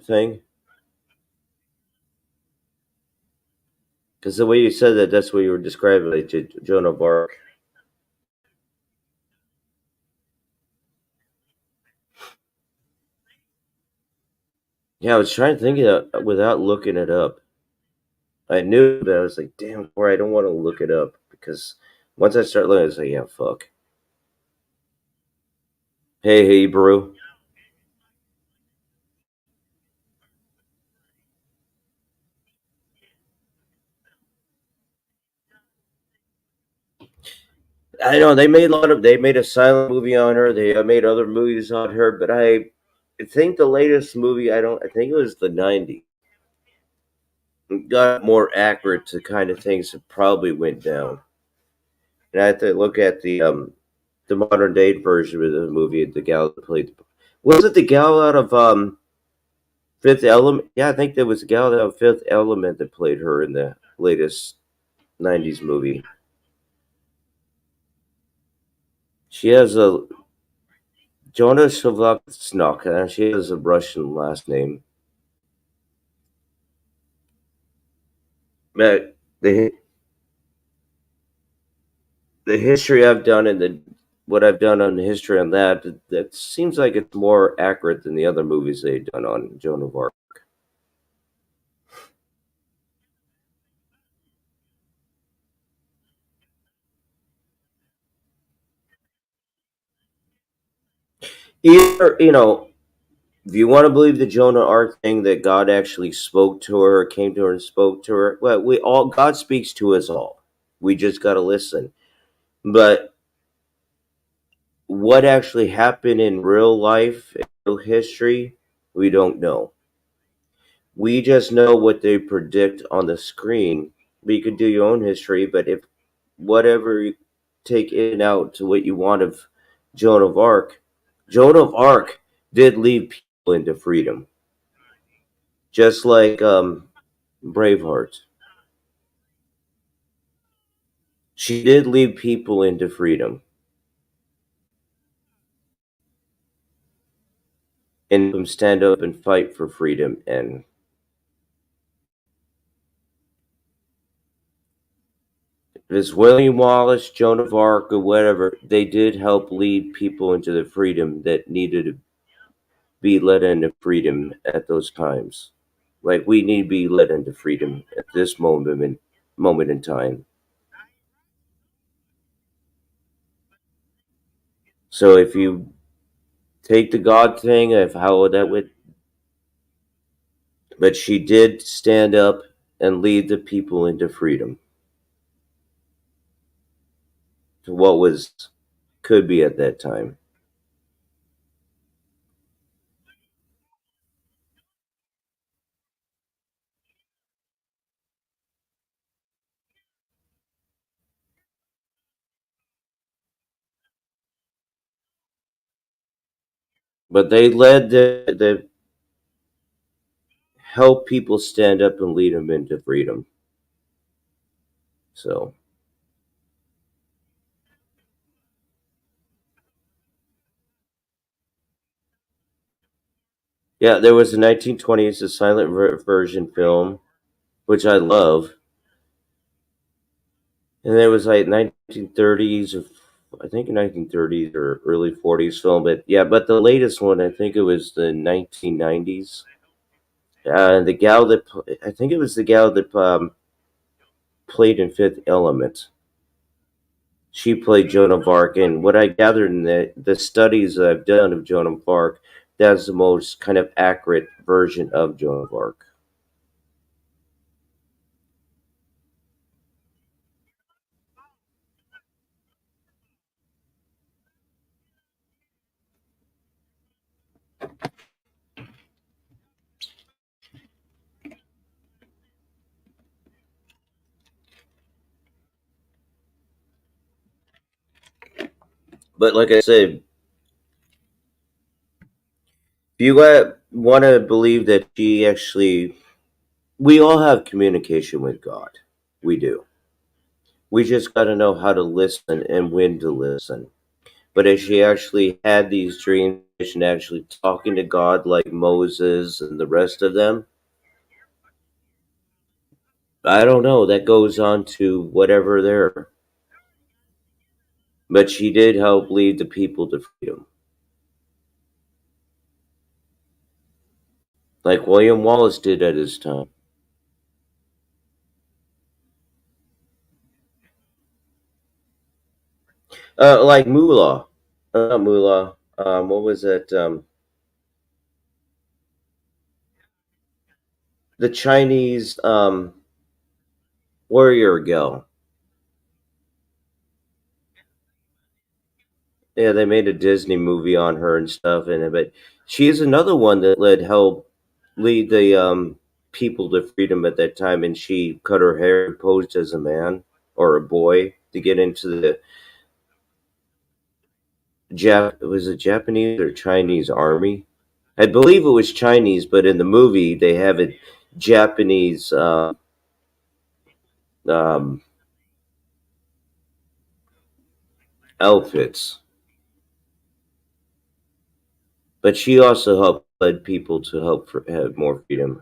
thing? Because the way you said that, that's what you were describing, like Joan of Arc. Yeah, I was trying to think of it without looking it up. I knew, but I was like, damn, or I don't want to look it up because once I start looking, it's like, yeah, fuck. Hey, Hebrew. I know they made a lot of. They made a silent movie on her. They made other movies on her, but I think the latest movie. I don't. I think it was the '90s. Got more accurate to kind of things that probably went down. And I have to look at the modern day version of the movie. The gal that played was it the gal out of Fifth Element? Yeah, I think there was a gal out of Fifth Element that played her in the latest '90s movie. She has a Jonah Shavlaksnok, and she has a Russian last name. But the history I've done and the what I've done on the history on that seems like it's more accurate than the other movies they've done on Joan of Arc. Either if you want to believe the Joan of Arc thing that God actually spoke to her, came to her and spoke to her, well, we all God speaks to us all. We just got to listen. But what actually happened in real life, in real history, we don't know. We just know what they predict on the screen. But you could do your own history, but if whatever you take in and out to what you want of Joan of Arc, Joan of Arc did lead people into freedom, just like Braveheart. She did lead people into freedom and stand up and fight for freedom. And if it's William Wallace, Joan of Arc, or whatever, they did help lead people into the freedom that needed to be led into freedom at those times. Like we need to be led into freedom at this moment in time. So if you take the God thing of how that would, but she did stand up and lead the people into freedom to what was could be at that time. But they led the help people stand up and lead them into freedom. So yeah, there was a 1920s a silent version film, which I love, and there was like 1930s, I think 1930s or early 40s film, but yeah, but the latest one, I think it was the 1990s. The gal that I think it was the gal that played in Fifth Element. She played Joan of Arc, and what I gathered in the studies that I've done of Joan of Arc, that's the most kind of accurate version of Joan of Arc. But like I said, if you want to believe that she actually, we all have communication with God. We do. We just got to know how to listen and when to listen. But if she actually had these dreams and actually talking to God like Moses and the rest of them, I don't know. That goes on to whatever there. But she did help lead the people to freedom, like William Wallace did at his time. Like Mullah, not Mullah. What was it? The Chinese warrior girl. Yeah, they made a Disney movie on her and stuff in it, but she is another one that led help lead the people to freedom at that time, and she cut her hair and posed as a man or a boy to get into the was it Japanese or Chinese army? I believe it was Chinese, but in the movie they have it Japanese um, outfits. But she also helped led people to help have more freedom.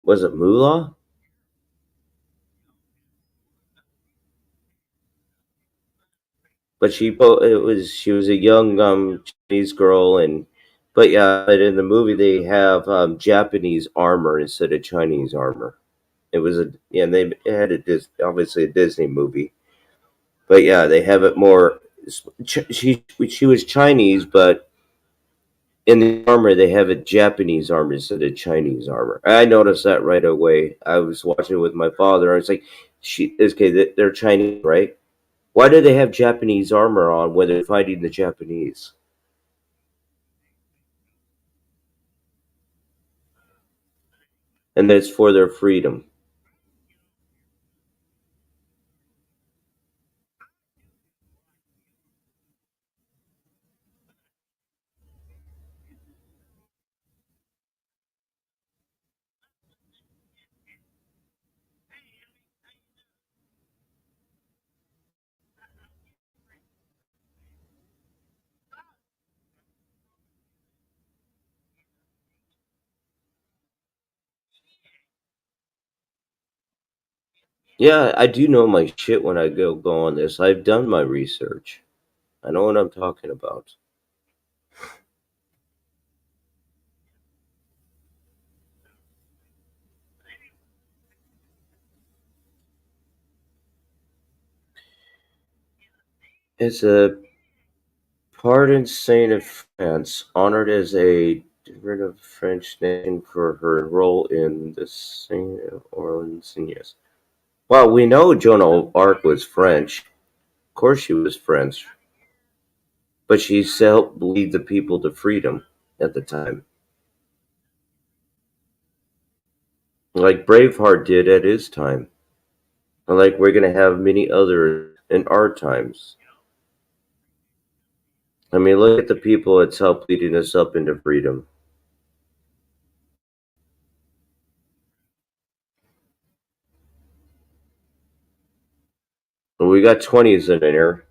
Was it Mullah? But she was a young Chinese girl, and but yeah, but in the movie they have Japanese armor instead of Chinese armor. It was a yeah, and they had obviously a Disney movie, but yeah, they have it more. She was Chinese, but in the armor they have a Japanese armor instead of Chinese armor. I noticed that right away. I was watching it with my father. I was like, "She okay? They're Chinese, right? Why do they have Japanese armor on when they're fighting the Japanese?" And that's for their freedom. Yeah, I do know my shit when I go on this. I've done my research. I know what I'm talking about. It's a pardoned saint of France, honored as a different of French nation for her role in the Saint of Orleans. Yes. Well, we know Joan of Arc was French. Of course, she was French, but she helped lead the people to freedom at the time, like Braveheart did at his time, and like we're gonna have many others in our times. I mean, look at the people that's helped leading us up into freedom. Well, we got 20s in here.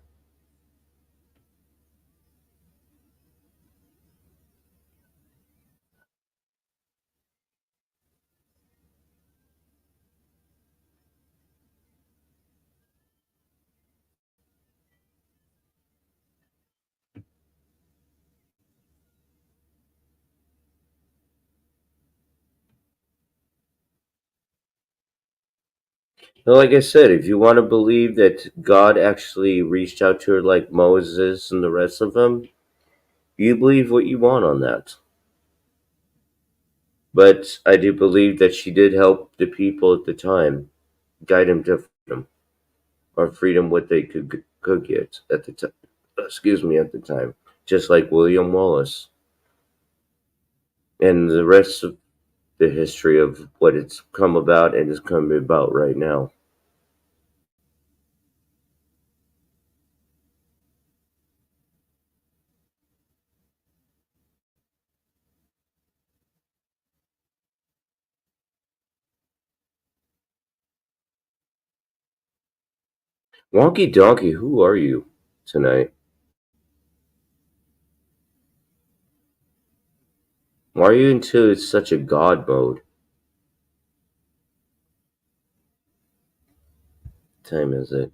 Well, like I said, if you want to believe that God actually reached out to her like Moses and the rest of them, you believe what you want on that. But I do believe that she did help the people at the time, guide them to freedom, or freedom what they could get at the time. Excuse me, at the time, just like William Wallace and the rest of the history of what it's come about and is coming about right now. Wonky Donkey, who are you tonight? Why are you into such a god mode? Time is it?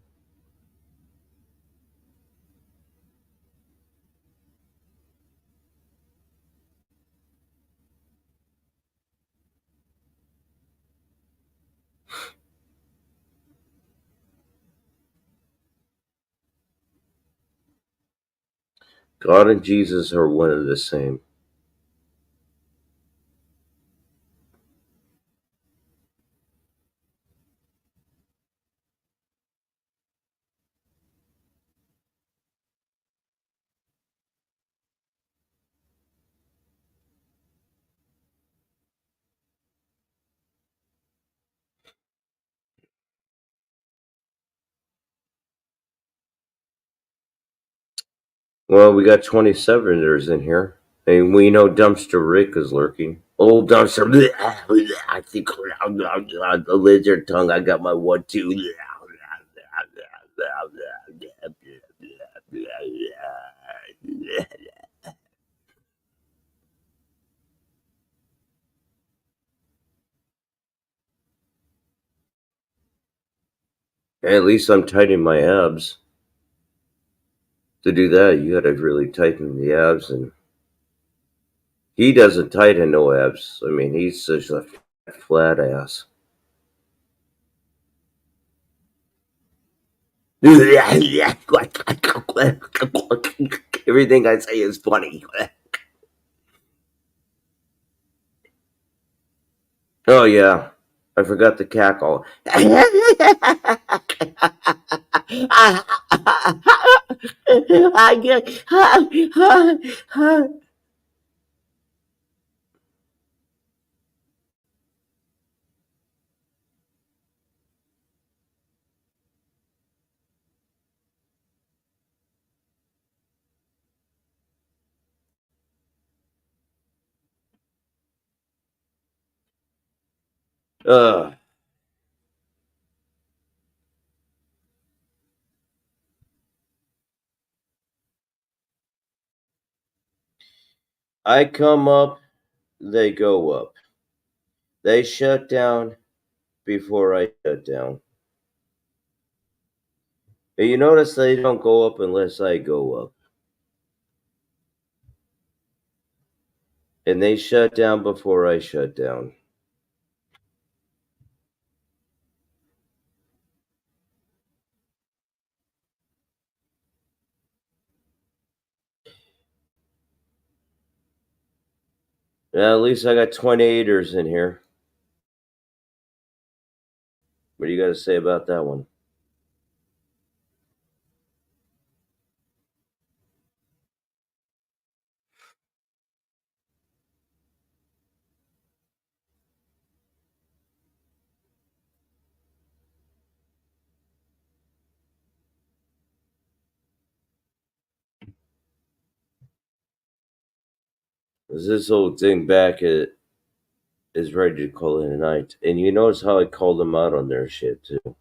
God and Jesus are one and the same. Well, we got 27ers in here. And we know Dumpster Rick is lurking. Old Dumpster. I think the lizard tongue. I got my 1, 2. At least I'm tightening my abs. To do that, you gotta really tighten the abs, and he doesn't tighten no abs. I mean, he's such a flat ass. Everything I say is funny. Oh yeah, I forgot the cackle. uh, I come up, they go up. They shut down before I shut down. And you notice they don't go up unless I go up. And they shut down before I shut down. Yeah, at least I got 28ers in here. What do you got to say about that one? This old thing back is ready to call it a night. And you notice how I called them out on their shit, too.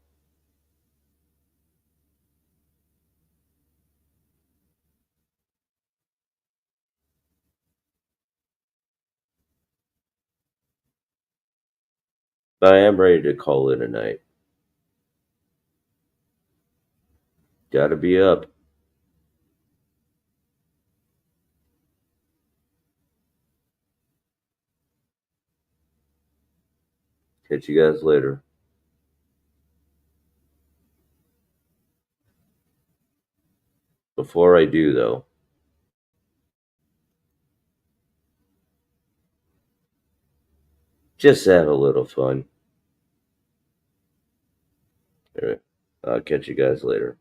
But I am ready to call it a night. Gotta be up. Catch you guys later. Before I do, though, just have a little fun. All right. I'll catch you guys later.